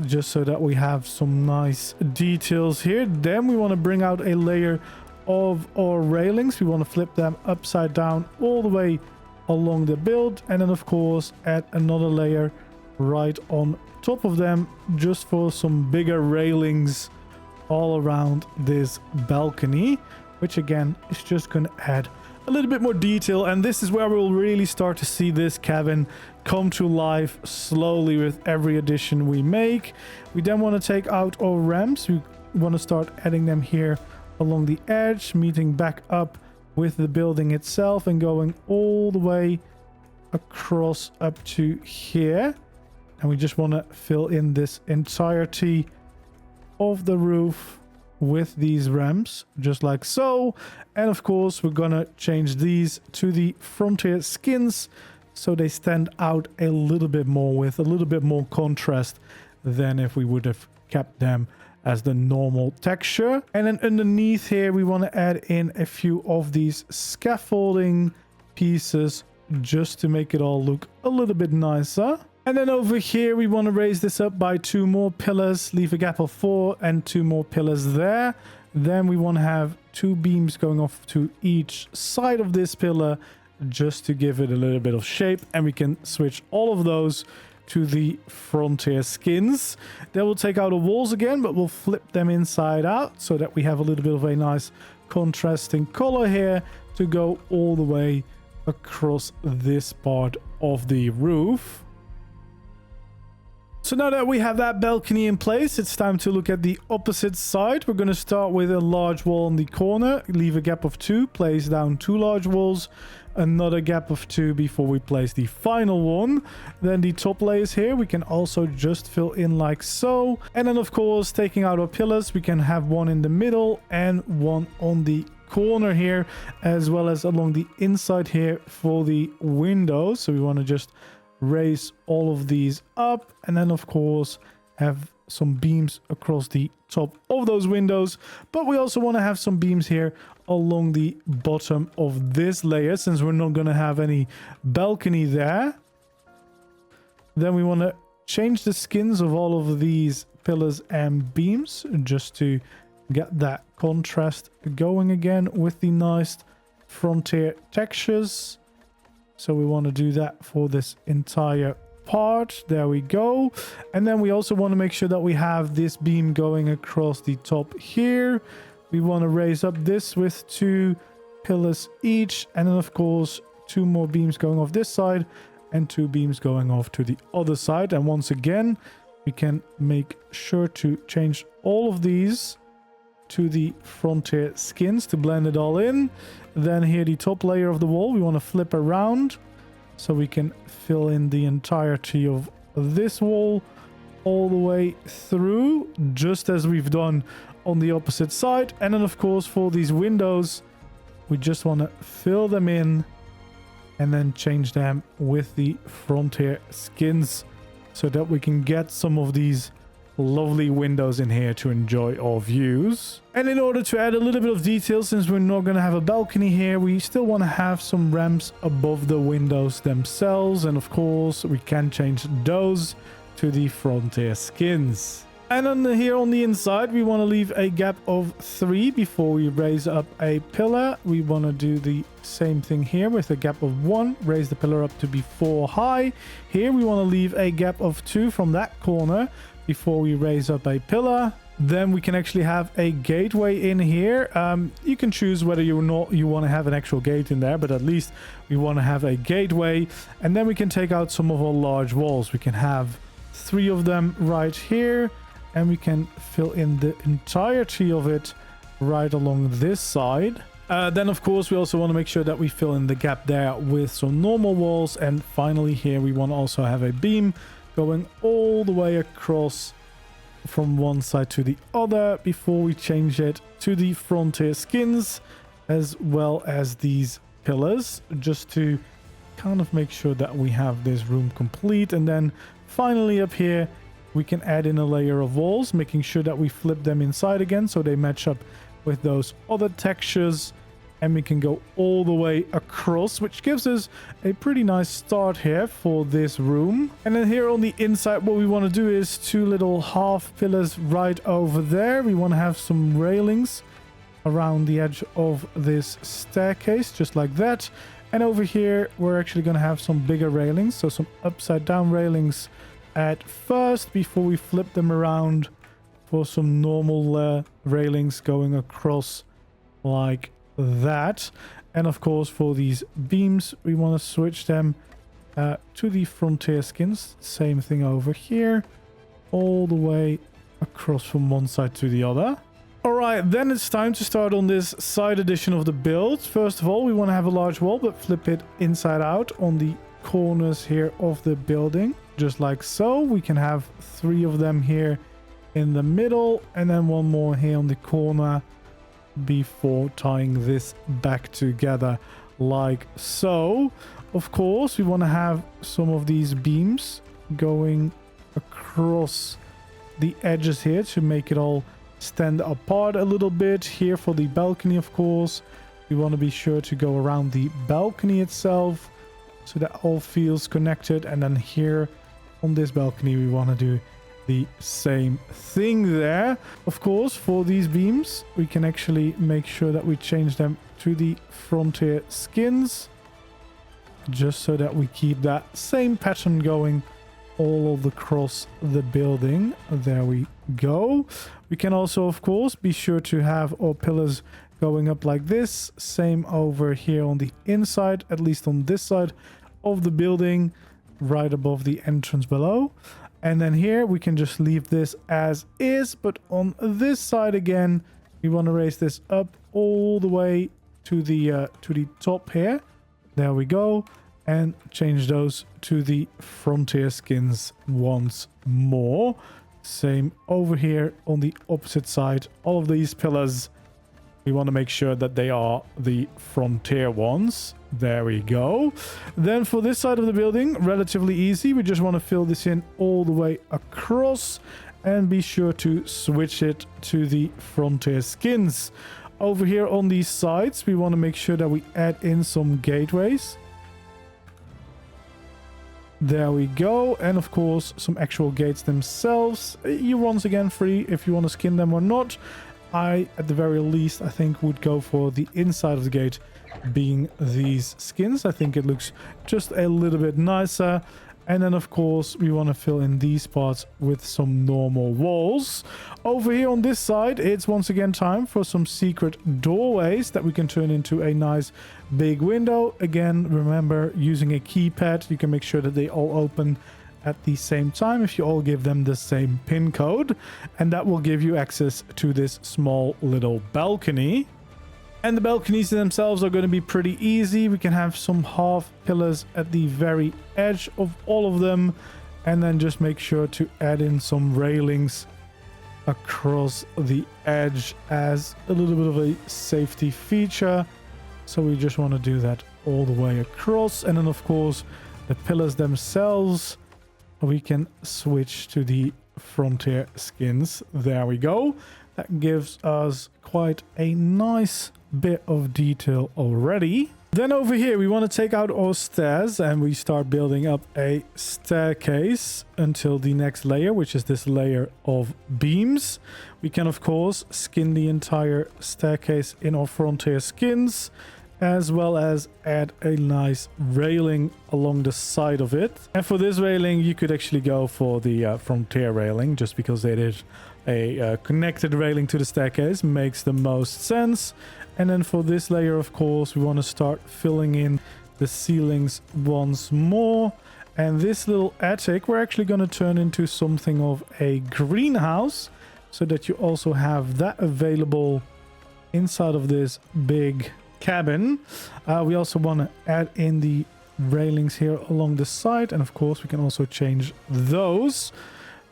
just so that we have some nice details here. Then we want to bring out a layer of our railings. We want to flip them upside down all the way along the build, and then of course add another layer right on top of them, just for some bigger railings all around this balcony, which again is just going to add a little bit more detail. And this is where we'll really start to see this cabin come to life slowly with every addition we make. We then want to take out our ramps. We want to start adding them here along the edge, meeting back up with the building itself and going all the way across up to here. And we just want to fill in this entirety of the roof with these ramps, just like so. And of course, we're gonna change these to the frontier skins so they stand out a little bit more, with a little bit more contrast than if we would have kept them as the normal texture. And then underneath here, we want to add in a few of these scaffolding pieces just to make it all look a little bit nicer. And then over here, we want to raise this up by 2 more pillars, leave a gap of 4 and 2 more pillars there. Then we want to have 2 beams going off to each side of this pillar just to give it a little bit of shape. And we can switch all of those to the frontier skins. Then we'll take out the walls again, but we'll flip them inside out so that we have a little bit of a nice contrasting color here to go all the way across this part of the roof. So now that we have that balcony in place, it's time to look at the opposite side. We're going to start with a large wall in the corner, leave a gap of 2, place down 2 large walls, another gap of 2 before we place the final one. Then the top layers here, we can also just fill in like so. And then of course, taking out our pillars, we can have 1 in the middle and 1 on the corner here, as well as along the inside here for the windows. So we want to just raise all of these up, and then of course have some beams across the top of those windows. But we also want to have some beams here along the bottom of this layer, since we're not going to have any balcony there. Then we want to change the skins of all of these pillars and beams just to get that contrast going again with the nice frontier textures. So we want to do that for this entire part. There we go. And then we also want to make sure that we have this beam going across the top here. We want to raise up this with 2 pillars each, and then of course 2 more beams going off this side and 2 beams going off to the other side. And once again, we can make sure to change all of these to the frontier skins to blend it all in. Then here, the top layer of the wall, we want to flip around so we can fill in the entirety of this wall all the way through, just as we've done on the opposite side. And then of course, for these windows, we just want to fill them in and then change them with the frontier skins so that we can get some of these lovely windows in here to enjoy our views. And in order to add a little bit of detail, since we're not going to have a balcony here, we still want to have some ramps above the windows themselves. And of course, we can change those to the frontier skins. And on here on the inside, we want to leave a gap of 3 before we raise up a pillar. We want to do the same thing here with a gap of 1. Raise the pillar up to be 4 high. Here we want to leave a gap of 2 from that corner before we raise up a pillar. Then we can actually have a gateway in here. You can choose whether you want to have an actual gate in there, but at least we want to have a gateway. And then we can take out some of our large walls. We can have 3 of them right here. And we can fill in the entirety of it right along this side. Then, of course, we also want to make sure that we fill in the gap there with some normal walls. And finally, here we want to also have a beam going all the way across from one side to the other before we change it to the frontier skins, as well as these pillars, just to kind of make sure that we have this room complete. And then finally up here, we can add in a layer of walls, making sure that we flip them inside again so they match up with those other textures. And we can go all the way across, which gives us a pretty nice start here for this room. And then here on the inside, what we want to do is 2 little half pillars right over there. We want to have some railings around the edge of this staircase, just like that. And over here, we're actually going to have some bigger railings, so some upside down railings at first before we flip them around for some normal railings going across like that. And of course, for these beams, we want to switch them to the frontier skins. Same thing over here, all the way across from one side to the other. All right, then it's time to start on this side edition of the build. First of all, we want to have a large wall, but flip it inside out on the corners here of the building, just like so. We can have 3 of them here in the middle, and then 1 more here on the corner before tying this back together like so. Of course, we want to have some of these beams going across the edges here to make it all stand apart a little bit. Here for the balcony, of course, we want to be sure to go around the balcony itself so that all feels connected. And then here on this balcony, we want to do the same thing there. Of course, for these beams, we can actually make sure that we change them to the frontier skins, just so that we keep that same pattern going all across the building. There we go. We can also, of course, be sure to have our pillars going up like this. Same over here on the inside, at least on this side of the building, right above the entrance below. And then here we can just leave this as is, but on this side again, we want to raise this up all the way to the top here. There we go. And change those to the frontier skins once more. Same over here on the opposite side. All of these pillars, we want to make sure that they are the frontier ones. There we go. Then for this side of the building, relatively easy. We just want to fill this in all the way across and be sure to switch it to the frontier skins. Over here on these sides, we want to make sure that we add in some gateways. There we go. And of course, some actual gates themselves. You once again free if you want to skin them or not. I, at the very least, I think would go for the inside of the gate being these skins. I think it looks just a little bit nicer. And then, of course, we want to fill in these parts with some normal walls. Over here on this side, it's once again time for some secret doorways that we can turn into a nice big window. Again, remember, using a keypad, you can make sure that they all open at the same time if you all give them the same pin code. And that will give you access to this small little balcony. And the balconies themselves are going to be pretty easy. We can have some half pillars at the very edge of all of them. And then just make sure to add in some railings across the edge as a little bit of a safety feature. So we just want to do that all the way across. And then, of course, the pillars themselves, we can switch to the frontier skins. There we go. That gives us quite a nice bit of detail already. Then over here, we want to take out our stairs and we start building up a staircase until the next layer, which is this layer of beams. We can, of course, skin the entire staircase in our frontier skins, as well as add a nice railing along the side of it. And for this railing, you could actually go for the frontier railing, just because it is a connected railing to the staircase, makes the most sense. And then for this layer, of course, we want to start filling in the ceilings once more. And this little attic, we're actually going to turn into something of a greenhouse, so that you also have that available inside of this big cabin. We also want to add in the railings here along the side. And of course, we can also change those.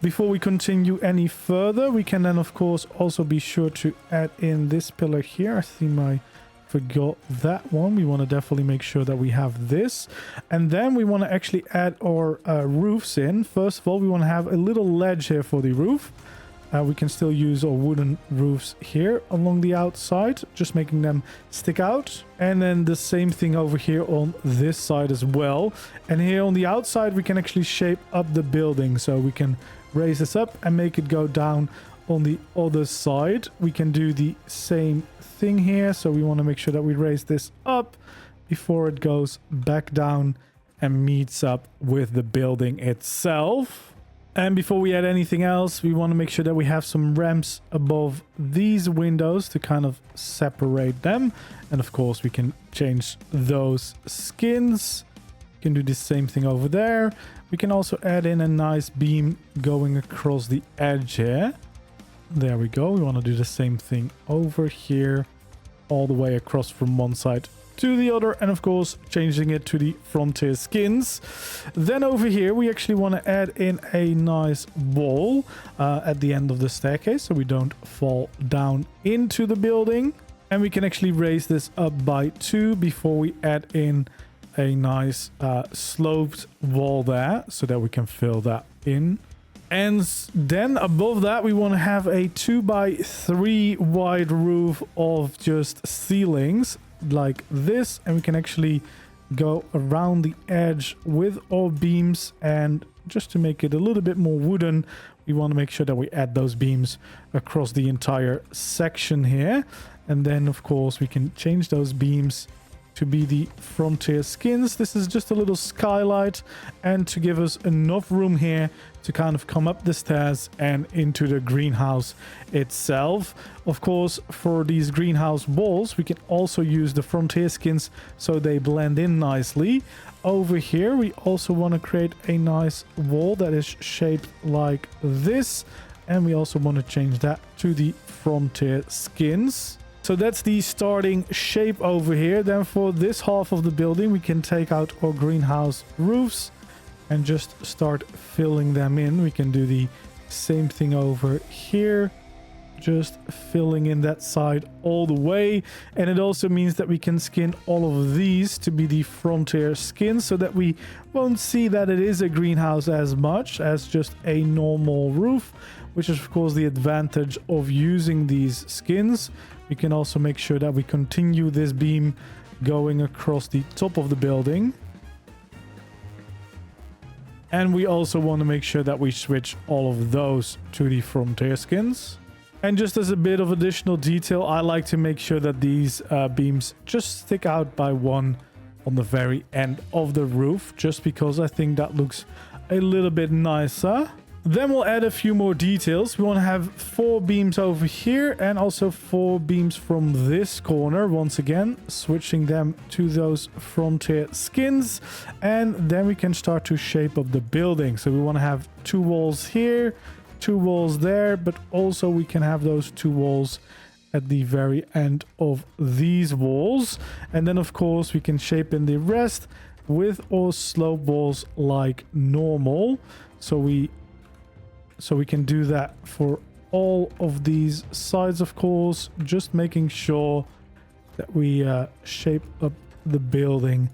Before we continue any further, we can then, of course, also be sure to add in this pillar here. I think I forgot that one. We want to definitely make sure that we have this. And then we want to actually add our roofs in. First of all, we want to have a little ledge here for the roof. We can still use our wooden roofs here along the outside, just making them stick out. And then the same thing over here on this side as well. And here on the outside, we can actually shape up the building. So we can raise this up and make it go down on the other side. We can do the same thing here. So we want to make sure that we raise this up before it goes back down and meets up with the building itself. And before we add anything else, we want to make sure that we have some ramps above these windows to kind of separate them. And of course, we can change those skins. We can do the same thing over there. We can also add in a nice beam going across the edge here. There we go. We want to do the same thing over here, all the way across from one side to the other, and of course changing it to the frontier skins. Then over here we actually want to add in a nice wall at the end of the staircase, so we don't fall down into the building. And we can actually raise this up by 2 before we add in a nice sloped wall there, so that we can fill that in. And then above that, we want to have a 2x3 wide roof of just ceilings like this, and we can actually go around the edge with our beams. And just to make it a little bit more wooden, we want to make sure that we add those beams across the entire section here. And then of course we can change those beams to be the frontier skins. This is just a little skylight, and to give us enough room here to kind of come up the stairs and into the greenhouse itself. Of course, for these greenhouse walls, we can also use the frontier skins so they blend in nicely. Over here, we also want to create a nice wall that is shaped like this, and we also want to change that to the frontier skins. So that's the starting shape over here. Then for this half of the building, we can take out our greenhouse roofs and just start filling them in. We can do the same thing over here, just filling in that side all the way. And it also means that we can skin all of these to be the frontier skins, so that we won't see that it is a greenhouse as much as just a normal roof, which is of course the advantage of using these skins. We can also make sure that we continue this beam going across the top of the building. And we also want to make sure that we switch all of those to the frontier skins. And just as a bit of additional detail, I like to make sure that these beams just stick out by 1 on the very end of the roof, just because I think that looks a little bit nicer. Then we'll add a few more details. We want to have 4 beams over here and also 4 beams from this corner. Once again, switching them to those frontier skins. And then we can start to shape up the building. So we want to have 2 walls here, 2 walls there, but also we can have those 2 walls at the very end of these walls. And then of course we can shape in the rest with our slope walls like normal. So we can do that for all of these sides, of course, just making sure that we shape up the building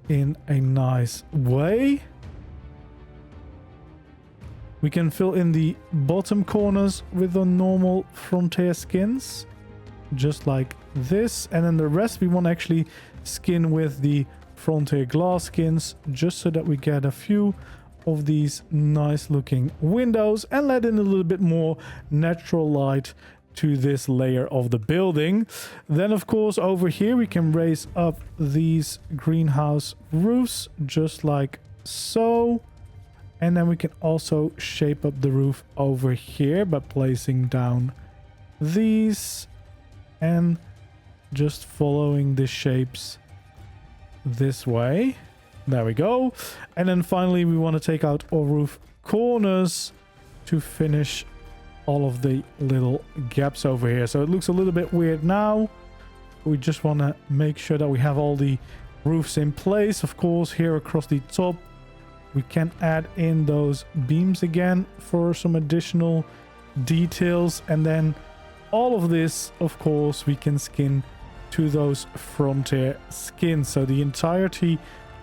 in a nice way. We can fill in the bottom corners with the normal frontier skins, just like this. And then the rest we want to actually skin with the Frontier glass skins, just so that we get a few of these nice looking windows and let in a little bit more natural light to this layer of the building. Then of course over here we can raise up these greenhouse roofs just like so, and then we can also shape up the roof over here by placing down these and just following the shapes this way. There we go. And then finally we want to take out our roof corners to finish all of the little gaps over here. So it looks a little bit weird now. We just want to make sure that we have all the roofs in place. Of course, here across the top we can add in those beams again for some additional details. And then all of this, of course, we can skin to those Frontier skins. So the entirety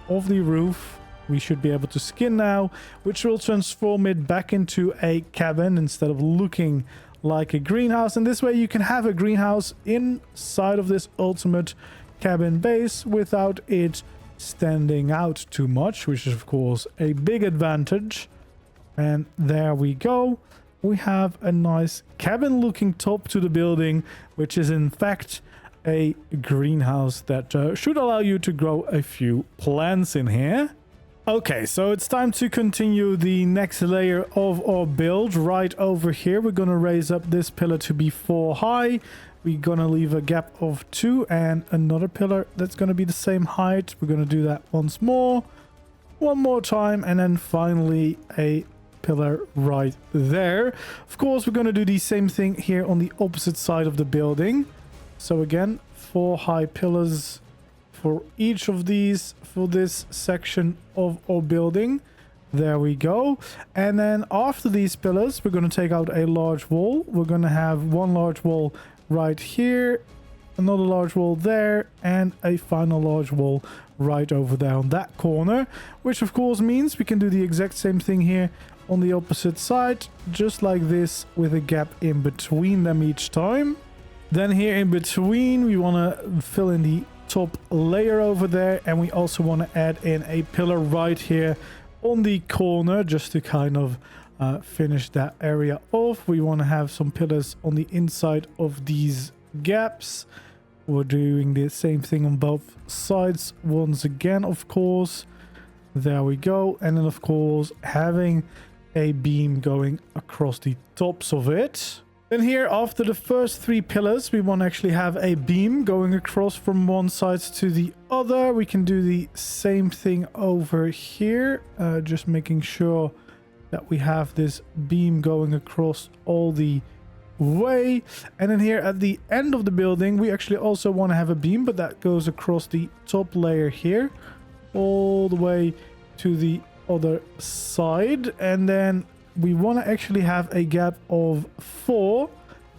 of the roof we should be able to skin now, which will transform it back into a cabin instead of looking like a greenhouse. And this way you can have a greenhouse inside of this ultimate cabin base without it standing out too much, which is of course a big advantage. And there we go. We have a nice cabin looking top to the building, which is in fact a greenhouse that should allow you to grow a few plants in here. Okay, so it's time to continue the next layer of our build. Right over here we're going to raise up this pillar to be 4 high. We're going to leave a gap of 2 and another pillar that's going to be the same height. We're going to do that once more, one more time, and then finally a pillar right there. Of course, we're going to do the same thing here on the opposite side of the building. So again, 4 high pillars for each of these for this section of our building. There we go. And then after these pillars, we're going to take out a large wall. We're going to have one large wall right here, another large wall there, and a final large wall right over there on that corner, which of course means we can do the exact same thing here on the opposite side, just like this, with a gap in between them each time. Then here in between we want to fill in the top layer over there, and we also want to add in a pillar right here on the corner just to kind of finish that area off. We want to have some pillars on the inside of these gaps. We're doing the same thing on both sides once again, of course. There we go. And then of course having a beam going across the tops of it. Then here, after the first 3 pillars, we want to actually have a beam going across from one side to the other. We can do the same thing over here, just making sure that we have this beam going across all the way. And then here at the end of the building, we actually also want to have a beam, but that goes across the top layer here, all the way to the other side. And then we want to actually have a gap of 4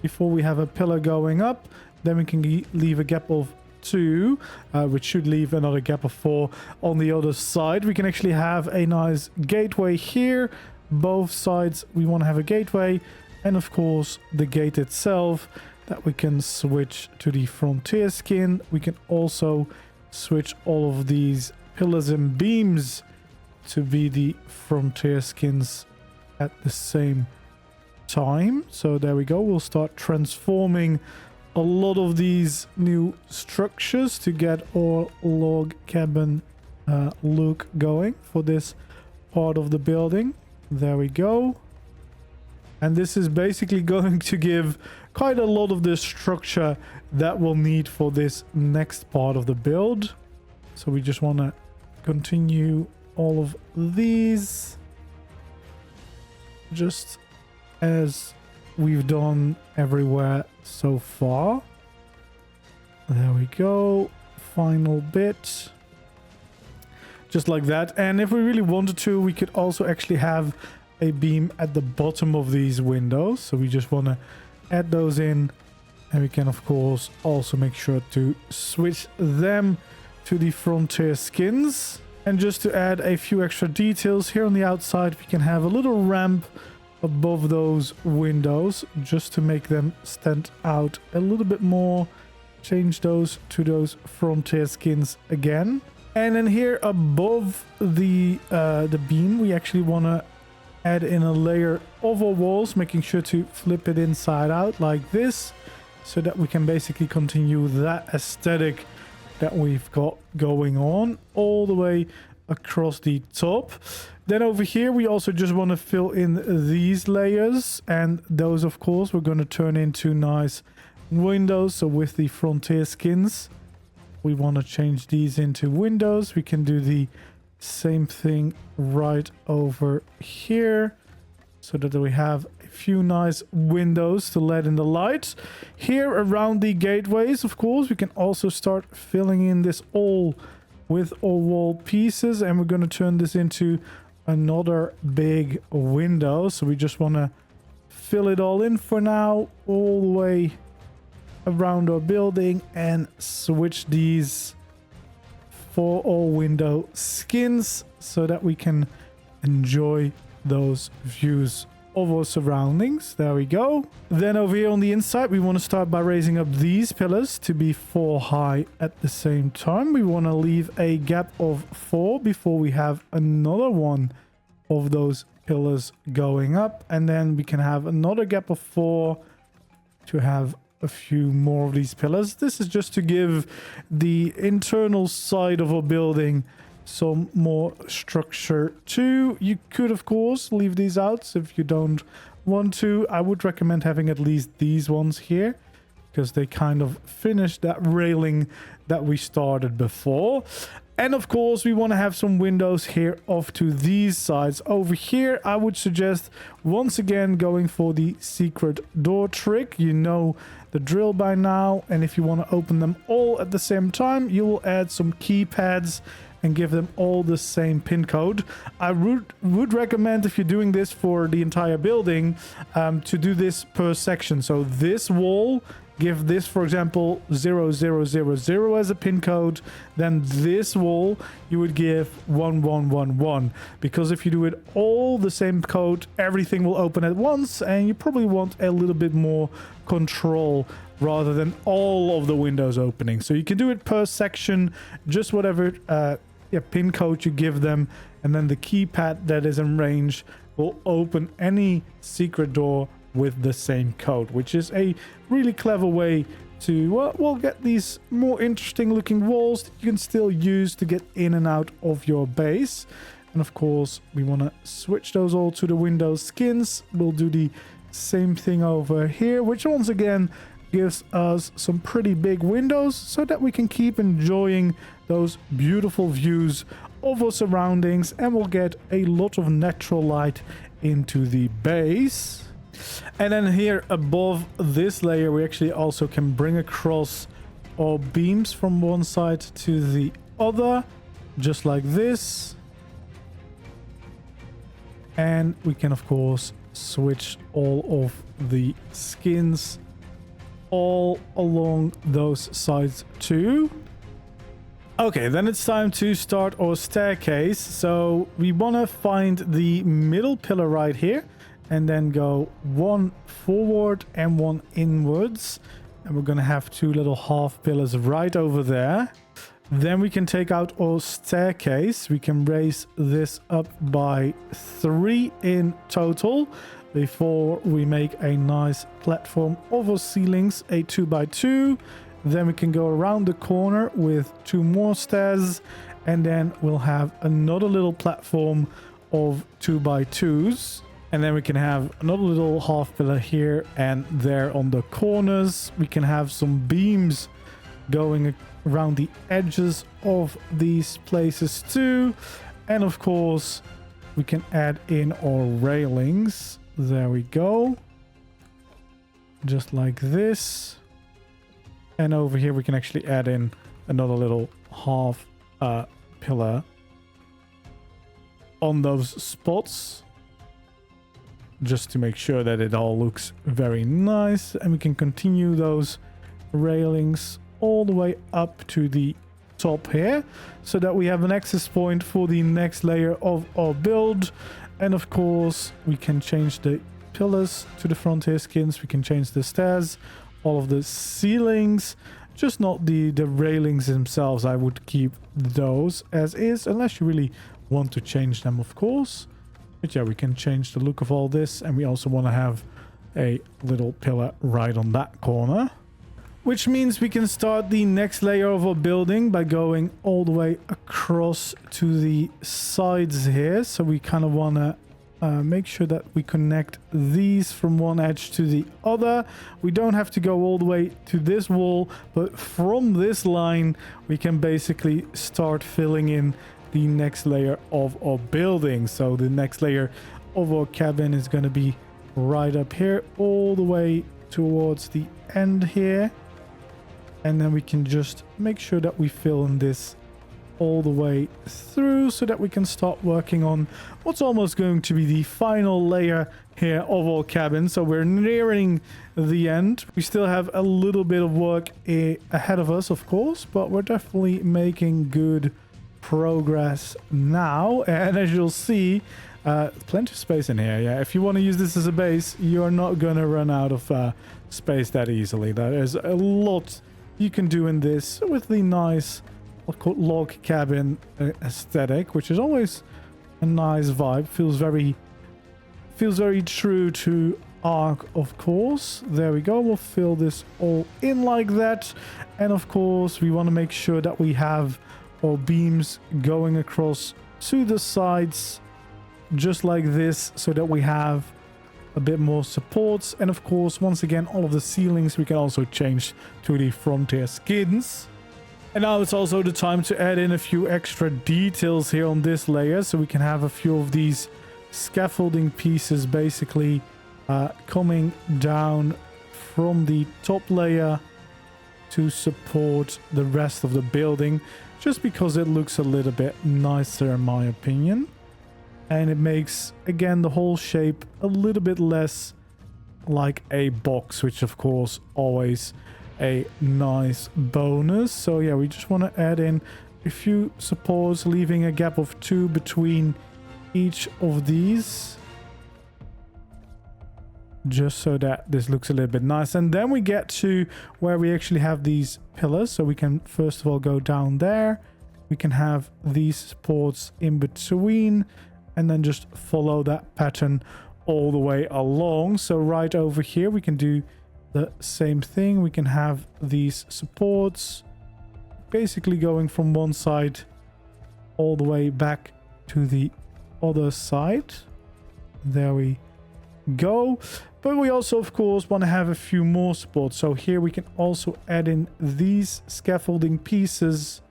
before we have a pillar going up. Then we can leave a gap of 2, which should leave another gap of 4 on the other side. We can actually have a nice gateway here. Both sides we want to have a gateway, and of course the gate itself that we can switch to the Frontier skin. We can also switch all of these pillars and beams to be the Frontier skins at the same time. So there we go. We'll start transforming a lot of these new structures to get our log cabin look going for this part of the building. There we go. And this is basically going to give quite a lot of the structure that we'll need for this next part of the build. So we just want to continue all of these just as we've done everywhere so far. There we go. Final bit. Just like that. And if we really wanted to, we could also actually have a beam at the bottom of these windows. So we just want to add those in. And we can, of course, also make sure to switch them to the Frontier skins. And just to add a few extra details, here on the outside, we can have a little ramp above those windows just to make them stand out a little bit more, change those to those frontier skins again. And then here above the beam, we actually want to add in a layer of our walls, making sure to flip it inside out like this, so that we can basically continue that aesthetic that we've got going on all the way across the top. Then over here, we also just want to fill in these layers, and those, of course, we're going to turn into nice windows. So with the frontier skins, we want to change these into windows. We can do the same thing right over here, so that we have a few nice windows to let in the light. Here around the gateways, of course, we can also start filling in this all with all wall pieces, and we're going to turn this into another big window. So we just want to fill it all in for now, all the way around our building, and switch these for all window skins so that we can enjoy those views of our surroundings. There we go. Then over here on the inside, we want to start by raising up these pillars to be 4 high at the same time. We want to leave a gap of 4 before we have another one of those pillars going up, and then we can have another gap of 4 to have a few more of these pillars. This is just to give the internal side of our building some more structure too. You could, of course, leave these out if you don't want to. I would recommend having at least these ones here, because they kind of finish that railing that we started before. And of course, we want to have some windows here off to these sides. Over here, I would suggest once again going for the secret door trick. You know the drill by now. And if you want to open them all at the same time, you will add some keypads and give them all the same pin code. I would recommend, if you're doing this for the entire building, to do this per section. So this wall, give this, for example, 0000 as a pin code. Then this wall, you would give 1111. Because if you do it all the same code, everything will open at once, and you probably want a little bit more control rather than all of the windows opening. So you can do it per section, just whatever pin code you give them, and then the keypad that is in range will open any secret door with the same code, which is a really clever way to get these more interesting looking walls that you can still use to get in and out of your base. And of course, we want to switch those all to the window skins. We'll do the same thing over here, which once again gives us some pretty big windows so that we can keep enjoying those beautiful views of our surroundings, and we'll get a lot of natural light into the base. And then here above this layer, we actually also can bring across our beams from one side to the other, just like this. And we can, of course, switch all of the skins all along those sides too. Okay, then it's time to start our staircase. So we want to find the middle pillar right here, and then go 1 forward and 1 inwards. And we're going to have 2 little half pillars right over there. Then we can take out our staircase. We can raise this up by 3 in total before we make a nice platform of our ceilings, a 2x2. Then we can go around the corner with 2 more stairs, and then we'll have another little platform of 2x2s. And then we can have another little half pillar here and there on the corners. We can have some beams going around the edges of these places too. And of course, we can add in our railings. There we go. Just like this. And over here, we can actually add in another little half pillar on those spots, just to make sure that it all looks very nice. And we can continue those railings all the way up to the top here, so that we have an access point for the next layer of our build. And of course, we can change the pillars to the frontier skins. We can change the stairs, all of the ceilings, just not the railings themselves. I would keep those as is, unless you really want to change them, of course. But yeah, we can change the look of all this, and we also want to have a little pillar right on that corner, which means we can start the next layer of our building by going all the way across to the sides here. So we kind of want to make sure that we connect these from one edge to the other. We don't have to go all the way to this wall, but from this line we can basically start filling in the next layer of our building. So the next layer of our cabin is going to be right up here all the way towards the end here, and then we can just make sure that we fill in this all the way through so that we can start working on what's almost going to be the final layer here of our cabin. So we're nearing the end. We still have a little bit of work ahead of us, of course, but we're definitely making good progress now. And as you'll see, plenty of space in here. Yeah, if you want to use this as a base, you're not going to run out of space that easily. There is a lot you can do in this with the nice log cabin aesthetic, which is always a nice vibe. Feels very true to ARK, of course. There we go. We'll fill this all in like that, and of course we want to make sure that we have our beams going across to the sides just like this, so that we have a bit more supports. And of course, once again, all of the ceilings we can also change to the frontier skins. And now it's also the time to add in a few extra details here on this layer, so we can have a few of these scaffolding pieces basically coming down from the top layer to support the rest of the building, just because it looks a little bit nicer in my opinion. And it makes, again, the whole shape a little bit less like a box, which of course always a nice bonus. So yeah, we just want to add in a few supports, leaving a gap of 2 between each of these, just so that this looks a little bit nice. And then we get to where we actually have these pillars. So we can first of all go down there. We can have these supports in between, and then just follow that pattern all the way along. So right over here we can do the same thing. We can have these supports basically going from one side all the way back to the other side. There we go. But we also of course want to have a few more supports. So here we can also add in these scaffolding pieces,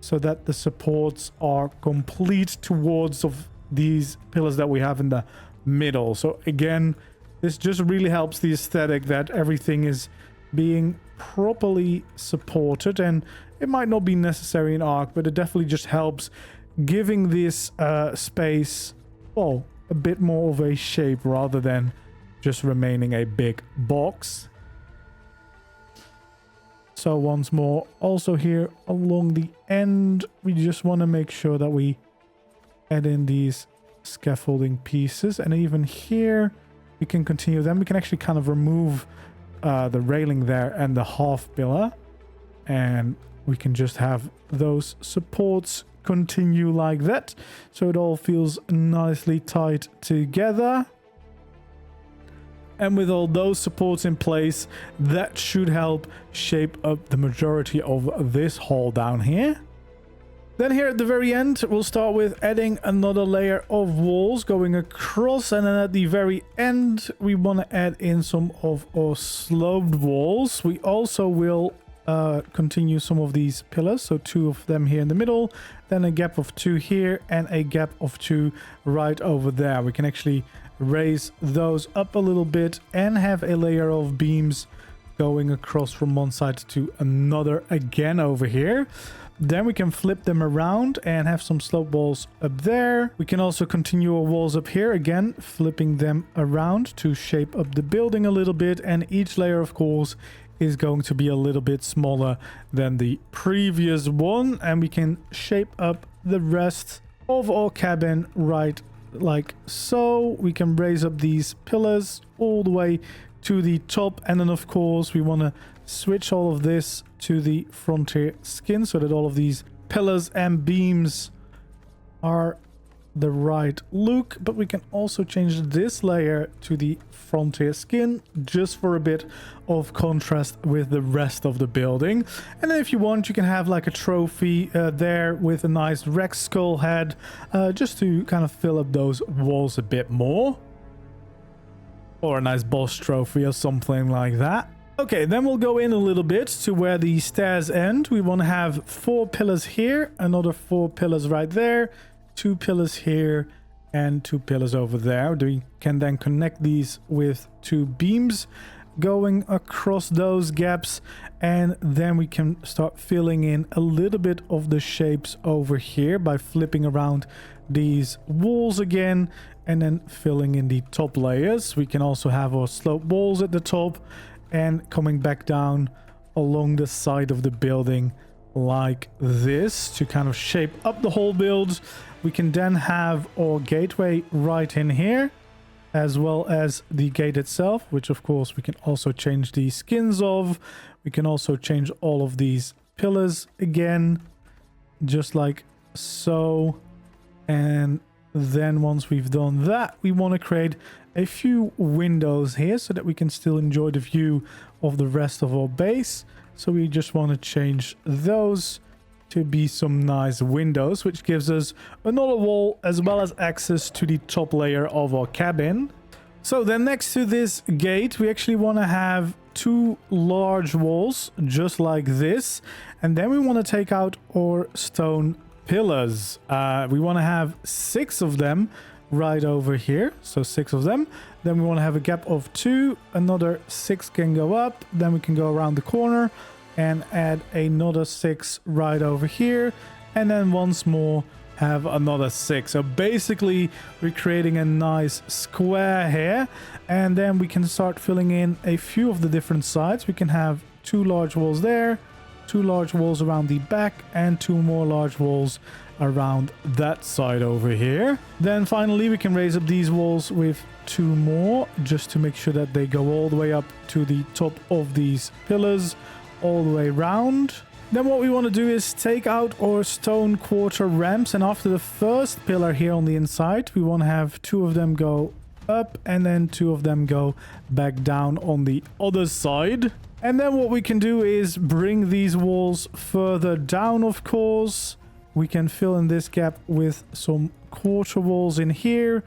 so that the supports are complete towards of these pillars that we have in the middle. So again, this just really helps the aesthetic that everything is being properly supported. And it might not be necessary in ARK, but it definitely just helps giving this space, well, a bit more of a shape rather than just remaining a big box. So once more, also here along the end, we just want to make sure that we add in these scaffolding pieces. And even here, we can continue. Then we can actually kind of remove the railing there and the half pillar. And we can just have those supports continue like that. So it all feels nicely tied together. And with all those supports in place, that should help shape up the majority of this hall down here. Then here at the very end, we'll start with adding another layer of walls going across. And then at the very end, we want to add in some of our sloped walls. We also will continue some of these pillars. So 2 of them here in the middle, then a gap of 2 here, and a gap of 2 right over there. We can actually raise those up a little bit and have a layer of beams going across from one side to another again over here. Then we can flip them around and have some slope walls up there. We can also continue our walls up here, again flipping them around to shape up the building a little bit. And each layer of course is going to be a little bit smaller than the previous one, and we can shape up the rest of our cabin right like so. We can raise up these pillars all the way to the top. And then, of course, we want to switch all of this to the frontier skin so that all of these pillars and beams are the right look. But we can also change this layer to the frontier skin just for a bit of contrast with the rest of the building. And then if you want, you can have like a trophy there with a nice Rex skull head, just to kind of fill up those walls a bit more, or a nice boss trophy or something like that. Okay, then we'll go in a little bit to where the stairs end. We want to have 4 pillars here, another 4 pillars right there, 2 pillars here, and 2 pillars over there. We can then connect these with 2 beams going across those gaps, and then we can start filling in a little bit of the shapes over here by flipping around these walls again and then filling in the top layers. We can also have our slope walls at the top and coming back down along the side of the building like this to kind of shape up the whole build. We can then have our gateway right in here, as well as the gate itself, which of course we can also change the skins of. We can also change all of these pillars again, just like so. And then once we've done that, we want to create a few windows here so that we can still enjoy the view of the rest of our base. So we just want to change those to be some nice windows, which gives us another wall as well as access to the top layer of our cabin. So then next to this gate, we actually want to have 2 large walls just like this. And then we want to take out our stone pillars. We want to have 6 of them right over here, so 6 of them. Then we want to have a gap of 2, another 6 can go up, then we can go around the corner and add another 6 right over here, and then once more have another 6. So basically we're creating a nice square here, and then we can start filling in a few of the different sides. We can have 2 large walls there, 2 large walls around the back, and 2 more large walls around that side over here. Then finally we can raise up these walls with 2 more, just to make sure that they go all the way up to the top of these pillars, all the way around. Then what we want to do is take out our stone quarter ramps, and after the first pillar here on the inside, we want to have 2 of them go up and then 2 of them go back down on the other side. And then what we can do is bring these walls further down, of course. We can fill in this gap with some quarter walls in here,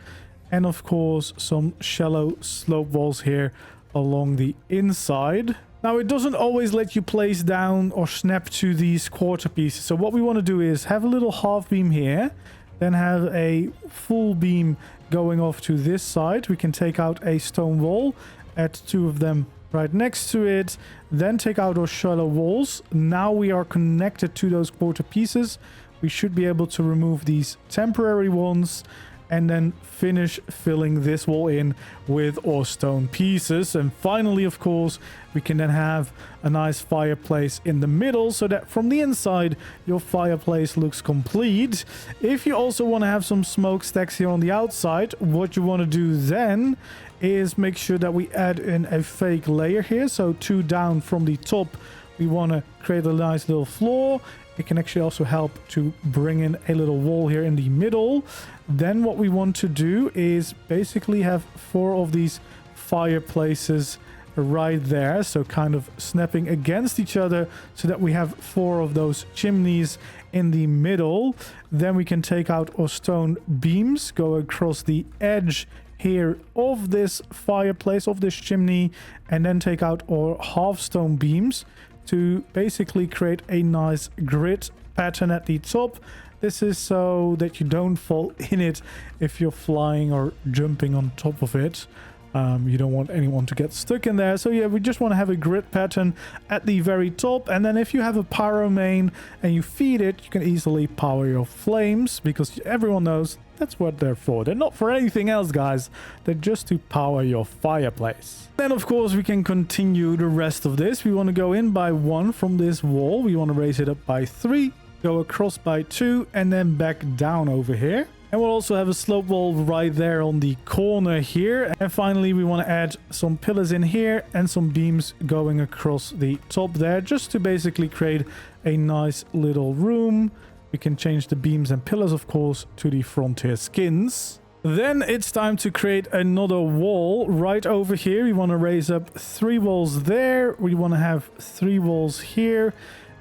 and of course some shallow slope walls here along the inside. Now it doesn't always let you place down or snap to these quarter pieces, so what we want to do is have a little half beam here, then have a full beam going off to this side. We can take out a stone wall, add 2 of them right next to it, then take out our shallow walls. Now we are connected to those quarter pieces. We should be able to remove these temporary ones and then finish filling this wall in with our stone pieces. And finally, of course, we can then have a nice fireplace in the middle so that from the inside your fireplace looks complete. If you also want to have some smokestacks here on the outside, what you want to do then is make sure that we add in a fake layer here. So 2 down from the top, we want to create a nice little floor. It can actually also help to bring in a little wall here in the middle. Then what we want to do is basically have 4 of these fireplaces right there, so kind of snapping against each other so that we have 4 of those chimneys in the middle. Then we can take out our stone beams, go across the edge here of this fireplace, of this chimney, and then take out our half stone beams to basically create a nice grid pattern at the top. This is so that you don't fall in it if you're flying or jumping on top of it. You don't want anyone to get stuck in there. So yeah, we just want to have a grid pattern at the very top. And then if you have a pyro main and you feed it, you can easily power your flames, because everyone knows that's what they're for. They're not for anything else, guys. They're just to power your fireplace. Then of course we can continue the rest of this. We want to go in by 1 from this wall. We want to raise it up by 3, go across by 2, and then back down over here. And we'll also have a slope wall right there on the corner here. And finally, we want to add some pillars in here and some beams going across the top there, just to basically create a nice little room. We can change the beams and pillars, of course, to the frontier skins. Then it's time to create another wall right over here. We want to raise up 3 walls there. We want to have 3 walls here.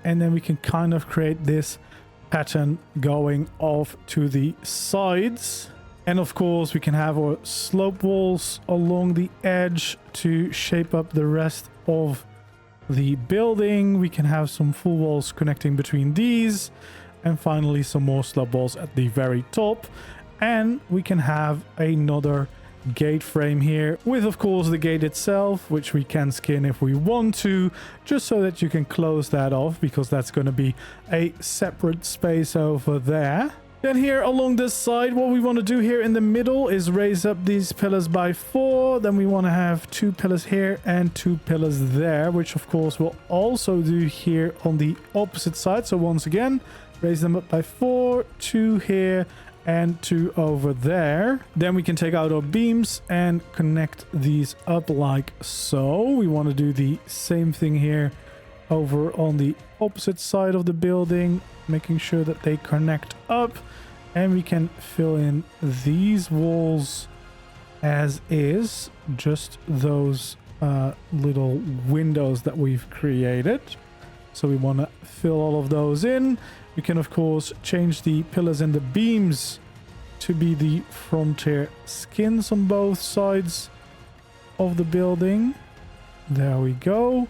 And then we can kind of create this pattern going off to the sides. And of course, we can have our slope walls along the edge to shape up the rest of the building. We can have some full walls connecting between these. And finally, some more slope walls at the very top. And we can have another gate frame here with, of course, the gate itself, which we can skin if we want to, just so that you can close that off, because that's going to be a separate space over there. Then here along this side, what we want to do here in the middle is raise up these pillars by 4. Then we want to have 2 pillars here and 2 pillars there, which of course we'll also do here on the opposite side. So once again, raise them up by 4, 2 here and 2 over there. Then we can take out our beams and connect these up like so. We want to do the same thing here over on the opposite side of the building, making sure that they connect up. And we can fill in these walls as is, just those little windows that we've created. So we want to fill all of those in. We can, of course, change the pillars and the beams to be the frontier skins on both sides of the building. There we go.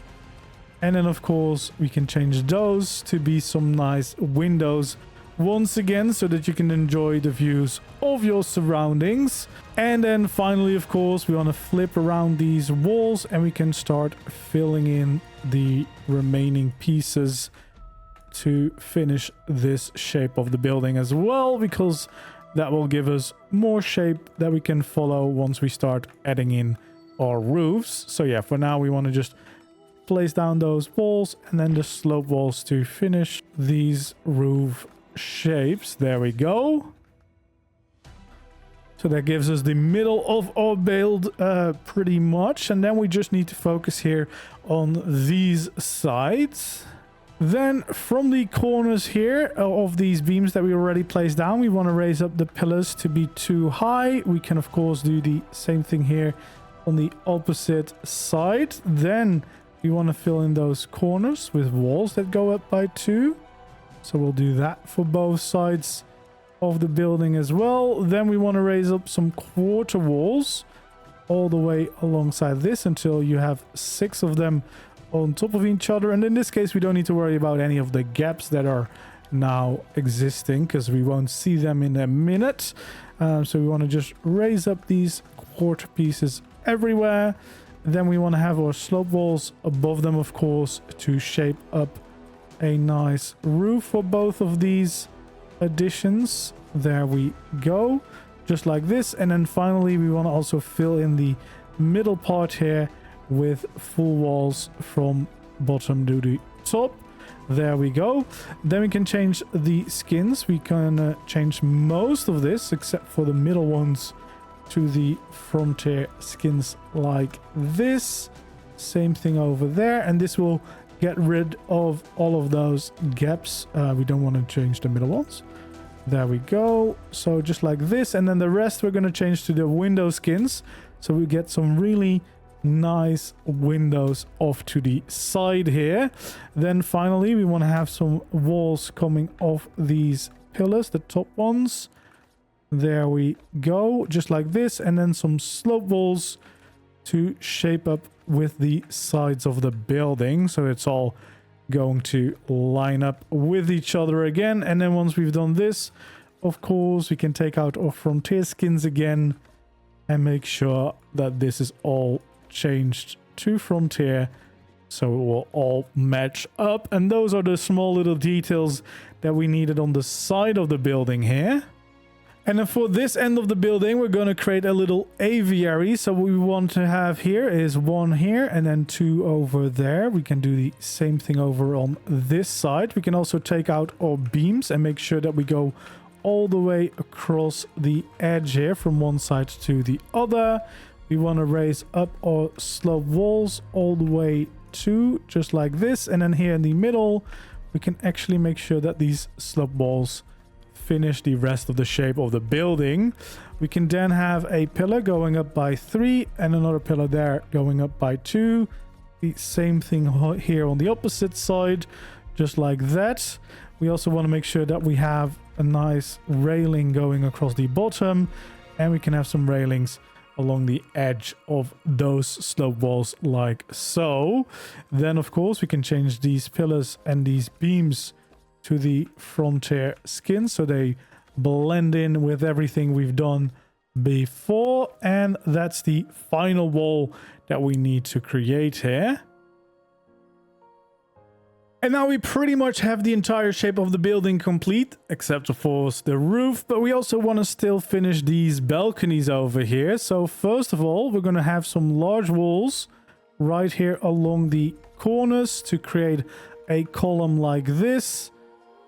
And then, of course, we can change those to be some nice windows once again, so that you can enjoy the views of your surroundings. And then finally, of course, we want to flip around these walls and we can start filling in the remaining pieces to finish this shape of the building as well, because that will give us more shape that we can follow once we start adding in our roofs. So yeah, for now we want to just place down those walls and then the slope walls to finish these roof shapes. There we go. So that gives us the middle of our build pretty much, and then we just need to focus here on these sides. Then from the corners here of these beams that we already placed down, we want to raise up the pillars to be too high. We can, of course, do the same thing here on the opposite side. Then we want to fill in those corners with walls that go up by 2. So we'll do that for both sides of the building as well. Then we want to raise up some quarter walls all the way alongside this until you have 6 of them on top of each other. And in this case, we don't need to worry about any of the gaps that are now existing, because we won't see them in a minute. So we want to just raise up these quarter pieces everywhere. Then we want to have our slope walls above them, of course, to shape up a nice roof for both of these additions. There we go, just like this. And then finally, we want to also fill in the middle part here with full walls from bottom to the top. There we go. Then we can change the skins. We can change most of this except for the middle ones to the frontier skins like this. Same thing over there, and this will get rid of all of those gaps. We don't want to change the middle ones. There we go. So just like this, and then the rest we're going to change to the window skins, so we get some really nice windows off to the side here. Then finally, we want to have some walls coming off these pillars, the top ones. There we go, just like this, and then some slope walls to shape up with the sides of the building, so it's all going to line up with each other again. And then once we've done this, of course, we can take out our frontier skins again and make sure that this is all changed to frontier, so it will all match up. And those are the small little details that we needed on the side of the building here. And then for this end of the building, we're going to create a little aviary. So what we want to have here is 1 here and then 2 over there. We can do the same thing over on this side. We can also take out our beams and make sure that we go all the way across the edge here from one side to the other. We want to raise up our slope walls all the way to just like this. And then here in the middle, we can actually make sure that these slope walls finish the rest of the shape of the building. We can then have a pillar going up by 3 and another pillar there going up by 2. The same thing here on the opposite side, just like that. We also want to make sure that we have a nice railing going across the bottom, and we can have some railings along the edge of those slope walls like so. Then of course we can change these pillars and these beams to the frontier skin so they blend in with everything we've done before. And that's the final wall that we need to create here. And now we pretty much have the entire shape of the building complete, except of course the roof, but we also want to still finish these balconies over here. So first of all, we're going to have some large walls right here along the corners to create a column like this.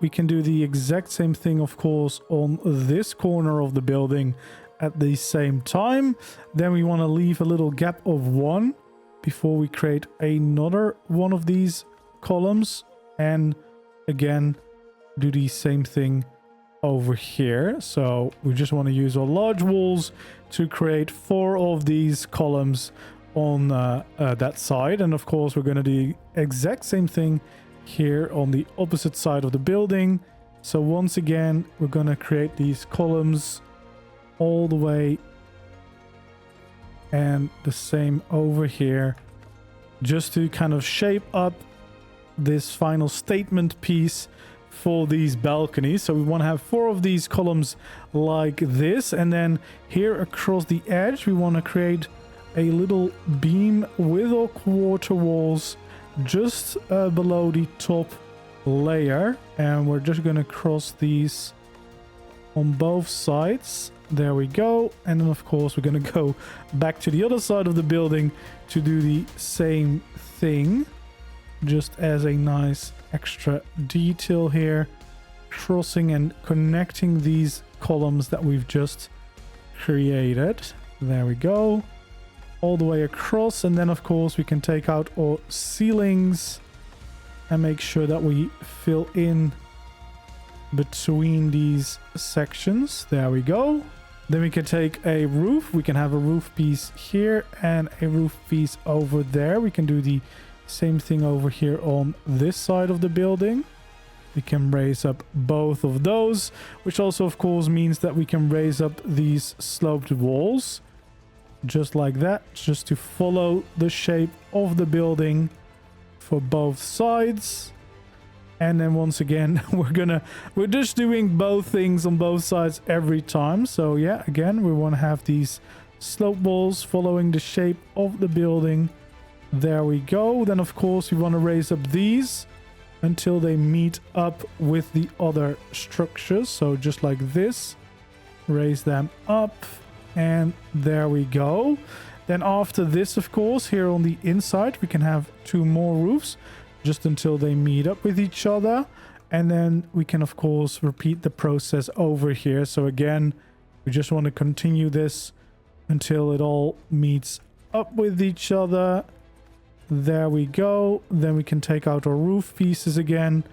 We can do the exact same thing, of course, on this corner of the building at the same time. Then we want to leave a little gap of 1 before we create another one of these columns, and again do the same thing over here. So we just want to use our large walls to create 4 of these columns on that side. And of course we're going to do the exact same thing here on the opposite side of the building. So once again we're going to create these columns all the way, and the same over here, just to kind of shape up this final statement piece for these balconies. So we want to have 4 of these columns like this, and then here across the edge we want to create a little beam with our quarter walls just below the top layer, and we're just going to cross these on both sides. There we go. And then of course we're going to go back to the other side of the building to do the same thing, just as a nice extra detail here, crossing and connecting these columns that we've just created. There we go, all the way across. And then of course we can take out our ceilings and make sure that we fill in between these sections. There we go. Then we can take a roof. We can have a roof piece here and a roof piece over there. We can do the same thing over here on this side of the building. We can raise up both of those, which also of course means that we can raise up these sloped walls just like that, just to follow the shape of the building for both sides. And then once again we're just doing both things on both sides every time. So yeah, again we want to have these slope walls following the shape of the building. There we go. Then of course we want to raise up these until they meet up with the other structures. So just like this, raise them up, and there we go. Then after this, of course, here on the inside we can have 2 more roofs just until they meet up with each other. And then we can of course repeat the process over here. So again, we just want to continue this until it all meets up with each other. There we go. Then we can take out our roof pieces again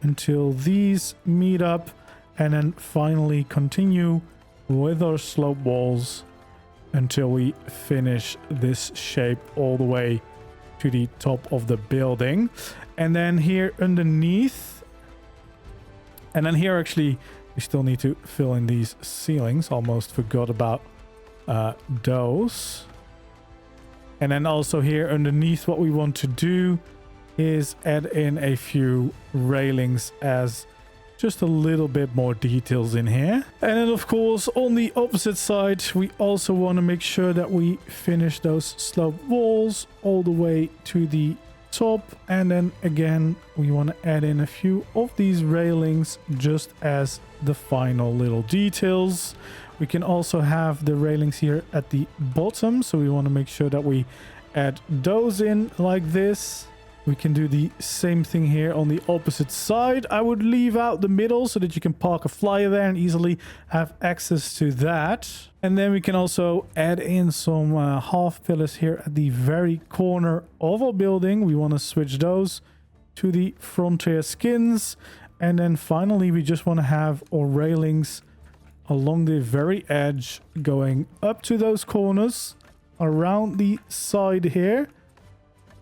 until these meet up, and then finally continue with our slope walls until we finish this shape all the way to the top of the building. And then here underneath, and then here actually we still need to fill in these ceilings. Almost forgot about those. And then also here underneath, what we want to do is add in a few railings as just a little bit more details in here. And then of course on the opposite side we also want to make sure that we finish those slope walls all the way to the top. And then again we want to add in a few of these railings just as the final little details. We can also have the railings here at the bottom, so we want to make sure that we add those in like this. We can do the same thing here on the opposite side. I would leave out the middle so that you can park a flyer there and easily have access to that. And then we can also add in some half pillars here at the very corner of our building. We want to switch those to the frontier skins. And then finally, we just want to have our railings along the very edge going up to those corners around the side here,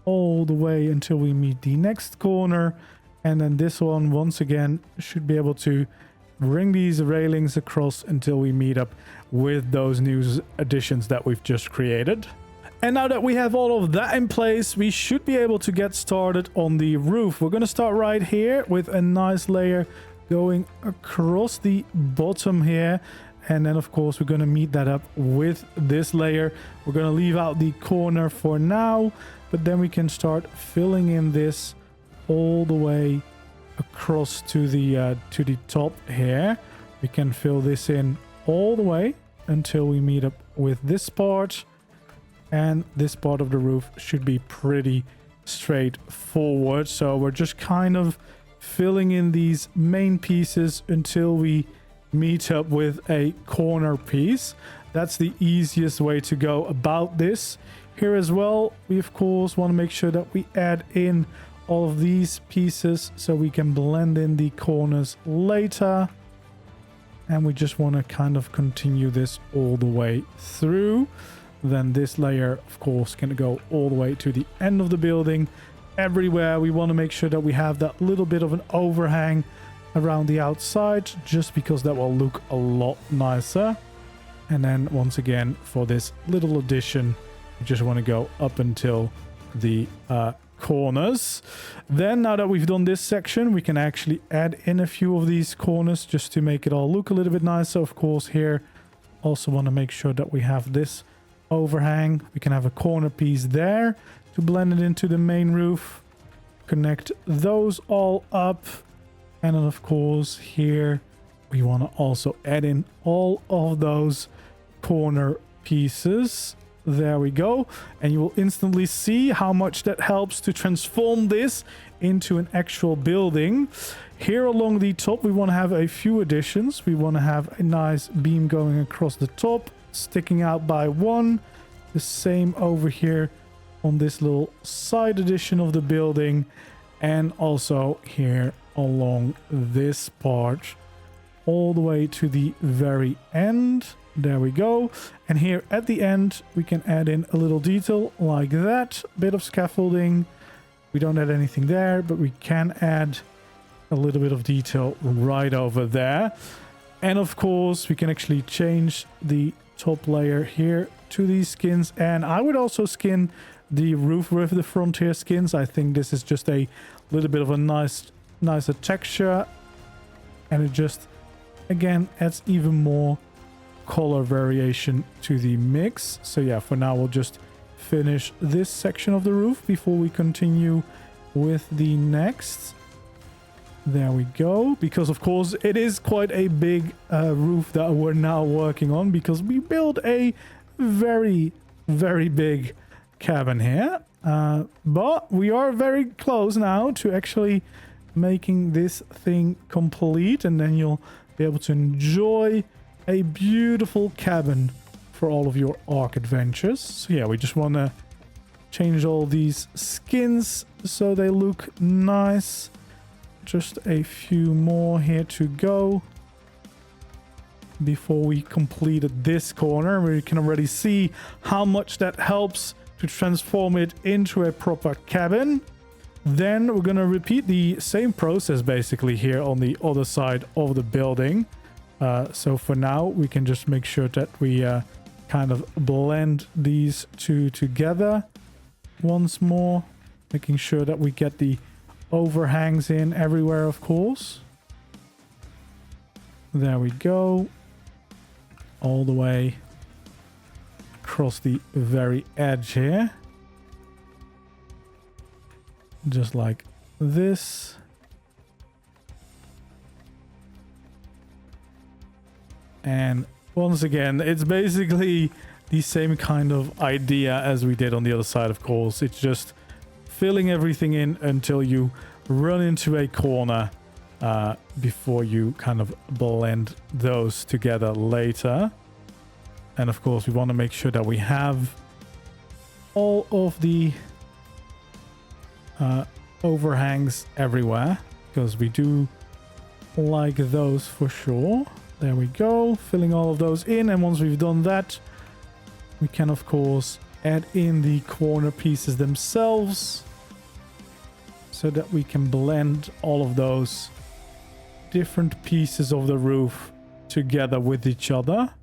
all the way until we meet the next corner. And then this one, once again, should be able to bring these railings across until we meet up with those new additions that we've just created. And now that we have all of that in place, we should be able to get started on the roof. We're going to start right here with a nice layer going across the bottom here. And then, of course, we're going to meet that up with this layer. We're going to leave out the corner for now, but then we can start filling in this all the way across to the top here. We can fill this in all the way until we meet up with this part. And this part of the roof should be pretty straightforward. So we're just kind of filling in these main pieces until we meet up with a corner piece. That's the easiest way to go about this. Here as well, we of course want to make sure that we add in all of these pieces so we can blend in the corners later. And we just want to kind of continue this all the way through. Then this layer, of course, can go all the way to the end of the building. Everywhere we want to make sure that we have that little bit of an overhang around the outside, just because that will look a lot nicer. And then once again, for this little addition, we just want to go up until the corners. Then now that we've done this section, we can actually add in a few of these corners just to make it all look a little bit nicer. Of course, here also want to make sure that we have this overhang. We can have a corner piece there to blend it into the main roof. Connect those all up. And then, of course, here we want to also add in all of those corner pieces. There we go. And you will instantly see how much that helps to transform this into an actual building. Here along the top, we want to have a few additions. We want to have a nice beam going across the top, sticking out by one. The same over here on this little side addition of the building. And also here along this part all the way to the very end. There we go. And here at the end we can add in a little detail like that, bit of scaffolding. We don't add anything there, but we can add a little bit of detail right over there. And of course we can actually change the top layer here to these skins, and I would also skin the roof with the frontier skins. I think this is just a little bit of a nicer texture, and it just again adds even more color variation to the mix. So yeah, for now we'll just finish this section of the roof before we continue with the next. There we go, because of course it is quite a big roof that we're now working on, because we built a very big cabin here, but we are very close now to actually making this thing complete, and then you'll be able to enjoy a beautiful cabin for all of your ARK adventures. So yeah, we just want to change all these skins so they look nice. Just a few more here to go before we completed this corner. We can already see how much that helps to transform it into a proper cabin. Then we're going to repeat the same process basically here on the other side of the building. So for now, we can just make sure that we kind of blend these two together once more, making sure that we get the overhangs in everywhere, of course. There we go. All the way across the very edge here. Just like this. And once again, it's basically the same kind of idea as we did on the other side, of course. It's just filling everything in until you run into a corner before you kind of blend those together later. And of course, we want to make sure that we have all of the overhangs everywhere, because we do like those for sure. There we go, filling all of those in. And once we've done that, we can of course add in the corner pieces themselves so that we can blend all of those different pieces of the roof together with each other.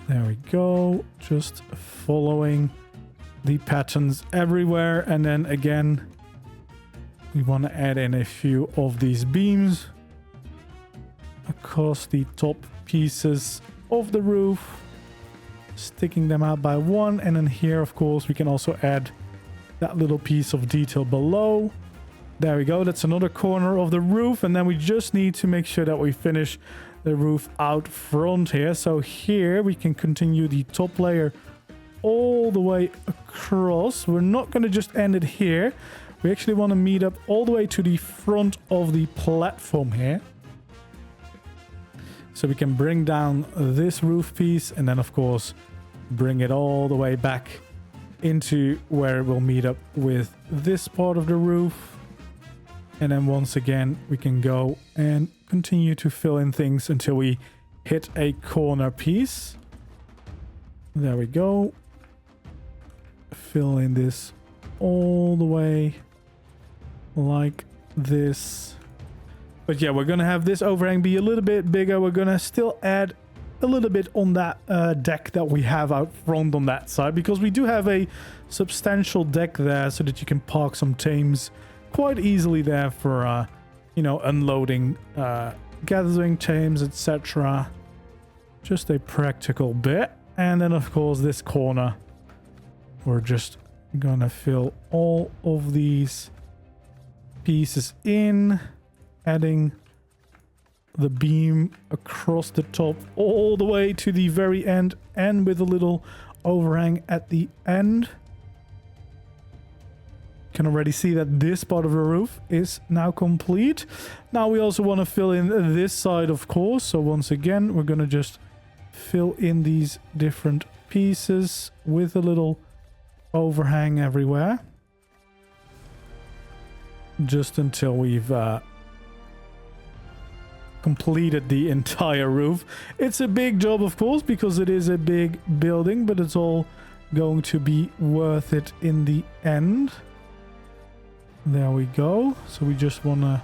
There we go, just following the patterns everywhere. And then again, we want to add in a few of these beams across the top pieces of the roof, sticking them out by one. And then here, of course, we can also add that little piece of detail below. There we go, that's another corner of the roof. And then we just need to make sure that we finish the roof out front here. So here we can continue the top layer all the way across. We're not going to just end it here. We actually want to meet up all the way to the front of the platform here. So we can bring down this roof piece and then of course bring it all the way back into where it will meet up with this part of the roof. And then once again, we can go and continue to fill in things until we hit a corner piece. There we go. Fill in this all the way like this. But yeah, we're gonna have this overhang be a little bit bigger. We're gonna still add a little bit on that deck that we have out front on that side, because we do have a substantial deck there so that you can park some tames quite easily there for you know, unloading gathering tames, etc. Just a practical bit. And then of course this corner, we're just gonna fill all of these pieces in, adding the beam across the top all the way to the very end, and with a little overhang at the end. Can already see that this part of the roof is now complete. Now we also want to fill in this side, of course. So once again, we're going to just fill in these different pieces with a little overhang everywhere, just until we've completed the entire roof. It's a big job, of course, because it is a big building, but it's all going to be worth it in the end. There we go. So we just want to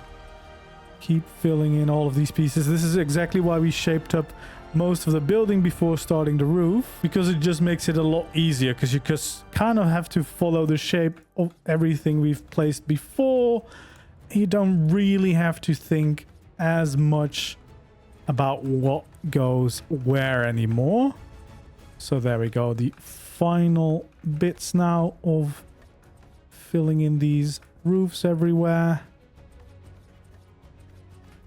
keep filling in all of these pieces. This is exactly why we shaped up most of the building before starting the roof, because it just makes it a lot easier, because you just kind of have to follow the shape of everything we've placed before. You don't really have to think as much about what goes where anymore. So there we go. The final bits now of filling in these roofs everywhere.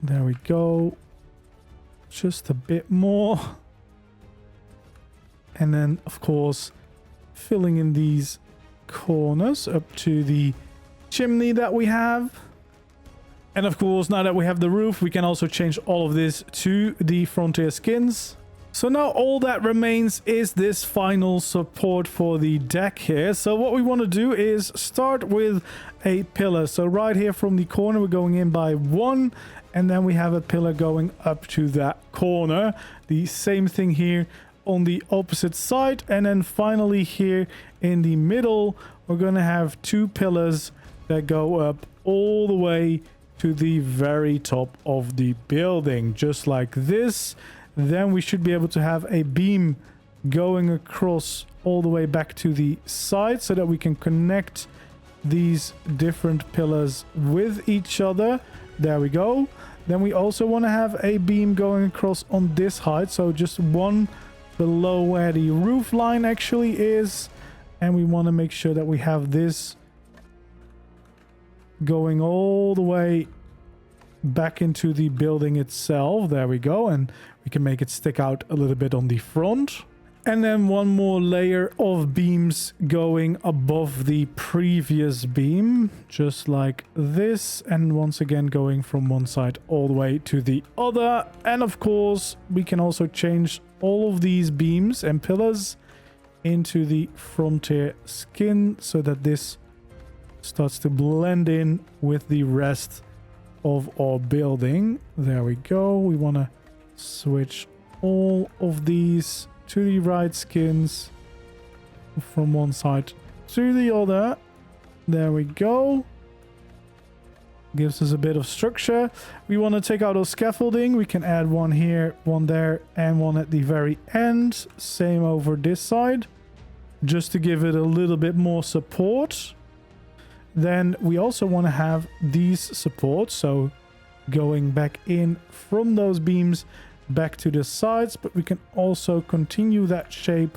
There we go. Just a bit more. And then, of course, filling in these corners up to the chimney that we have. And of course, now that we have the roof, we can also change all of this to the frontier skins. So now all that remains is this final support for the deck here. So what we want to do is start with a pillar. So right here from the corner, we're going in by one, and then we have a pillar going up to that corner. The same thing here on the opposite side. And then finally here in the middle, we're going to have two pillars that go up all the way to the very top of the building, just like this. Then we should be able to have a beam going across all the way back to the side so that we can connect these different pillars with each other. There we go. Then we also want to have a beam going across on this height, so just one below where the roof line actually is. And we want to make sure that we have this going all the way back into the building itself. There we go. And we can make it stick out a little bit on the front. And then one more layer of beams going above the previous beam, just like this. And once again, going from one side all the way to the other. And of course, we can also change all of these beams and pillars into the frontier skin so that this starts to blend in with the rest of our building. There we go. We want to switch all of these to the right skins from one side to the other. There we go. Gives us a bit of structure. We want to take out our scaffolding. We can add one here, one there, and one at the very end. Same over this side, just to give it a little bit more support. Then we also want to have these supports, so going back in from those beams back to the sides, but we can also continue that shape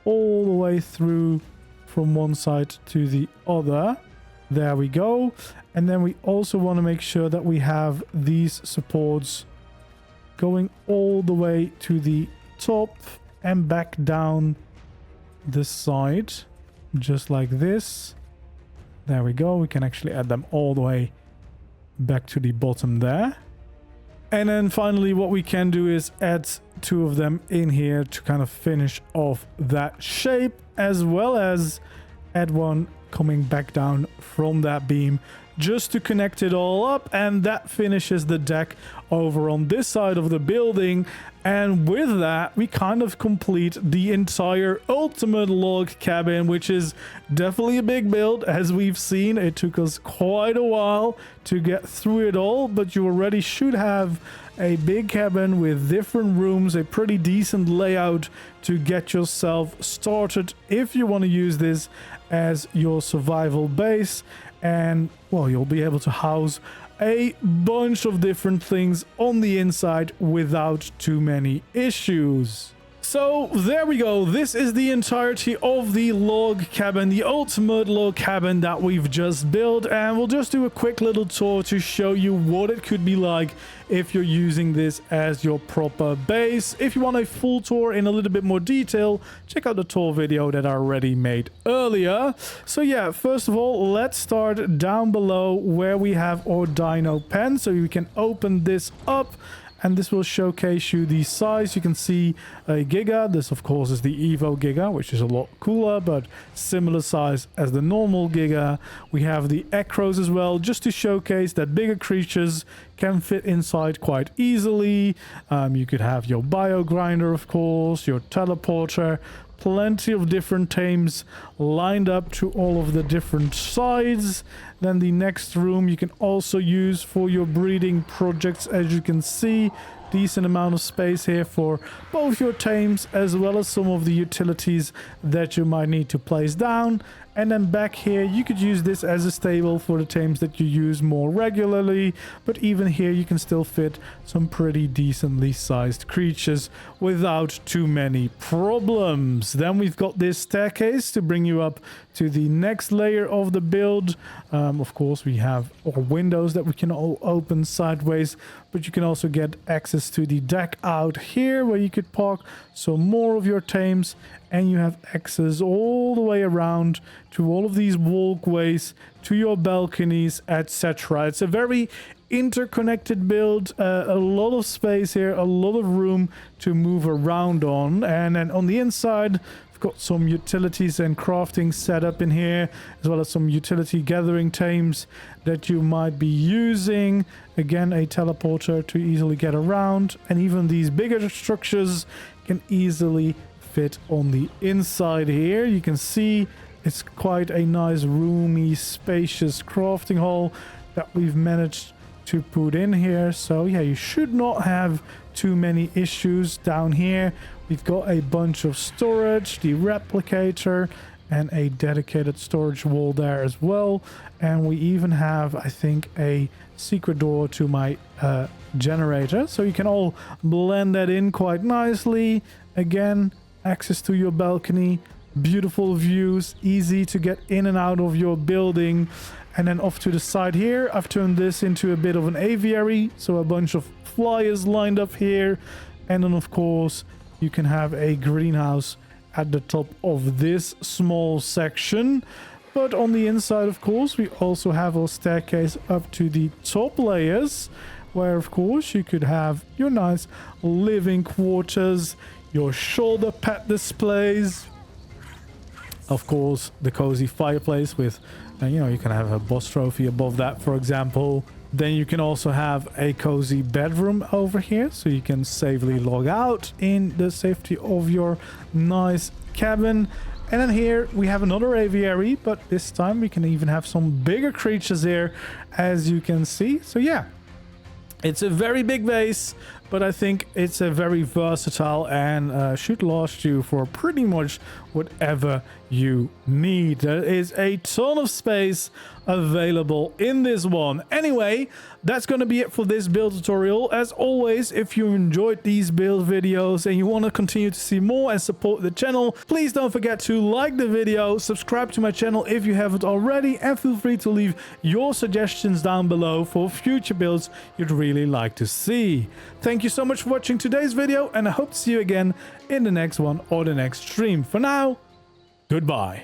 all the way through from one side to the other. There we go. And then we also want to make sure that we have these supports going all the way to the top and back down the side, just like this. There we go. We can actually add them all the way back to the bottom there. And then finally, what we can do is add two of them in here to kind of finish off that shape, as well as add one coming back down from that beam just to connect it all up. And that finishes the deck over on this side of the building. And with that, we kind of complete the entire ultimate log cabin, which is definitely a big build. As we've seen, it took us quite a while to get through it all, but you already should have a big cabin with different rooms, a pretty decent layout to get yourself started if you want to use this as your survival base. And well, you'll be able to house a bunch of different things on the inside without too many issues. So there we go. This is the entirety of the log cabin, the ultimate log cabin that we've just built, and we'll just do a quick little tour to show you what it could be like if you're using this as your proper base. If you want a full tour in a little bit more detail, check out the tour video that I already made earlier. So yeah, first of all, let's start down below where we have our Dino Pen. So we can open this up, and this will showcase you the size. You can see a Giga. This, of course, is the Evo Giga, which is a lot cooler, but similar size as the normal Giga. We have the Acros as well, just to showcase that bigger creatures can fit inside quite easily. You could have your bio grinder, of course, your teleporter, plenty of different tames lined up to all of the different sides. Then the next room you can also use for your breeding projects. As you can see, decent amount of space here for both your tames as well as some of the utilities that you might need to place down. And then back here, you could use this as a stable for the tames that you use more regularly. But even here, you can still fit some pretty decently sized creatures without too many problems. Then we've got this staircase to bring you up to the next layer of the build. Of course, we have our windows that we can all open sideways, but you can also get access to the deck out here where you could park some more of your tames, and you have access all the way around to all of these walkways, to your balconies, etc. It's a very interconnected build, a lot of space here, a lot of room to move around on. And then on the inside, we've got some utilities and crafting set up in here, as well as some utility gathering tames that you might be using. Again, a teleporter to easily get around, and even these bigger structures can easily fit on the inside here. You can see it's quite a nice, roomy, spacious crafting hall that we've managed to put in here. So yeah, you should not have too many issues. Down here we've got a bunch of storage, the replicator, and a dedicated storage wall there as well. And we even have, I think, a secret door to my generator, so you can all blend that in quite nicely. Again, access to your balcony, beautiful views, easy to get in and out of your building. And then off to the side here, I've turned this into a bit of an aviary, so a bunch of flyers lined up here. And then of course you can have a greenhouse at the top of this small section. But on the inside, of course, we also have a staircase up to the top layers, where, of course, you could have your nice living quarters, your shoulder pad displays, of course, the cozy fireplace with, you know, you can have a boss trophy above that, for example. Then you can also have a cozy bedroom over here, so you can safely log out in the safety of your nice cabin. And then here we have another aviary, but this time we can even have some bigger creatures here, as you can see. So yeah, it's a very big base, but I think it's a very versatile and should last you for pretty much whatever you need. There is a ton of space available in this one. Anyway, that's going to be it for this build tutorial. As always, if you enjoyed these build videos and you want to continue to see more and support the channel, please don't forget to like the video, subscribe to my channel if you haven't already, and feel free to leave your suggestions down below for future builds you'd really like to see. Thank you so much for watching today's video, and I hope to see you again in the next one or the next stream. For now, goodbye.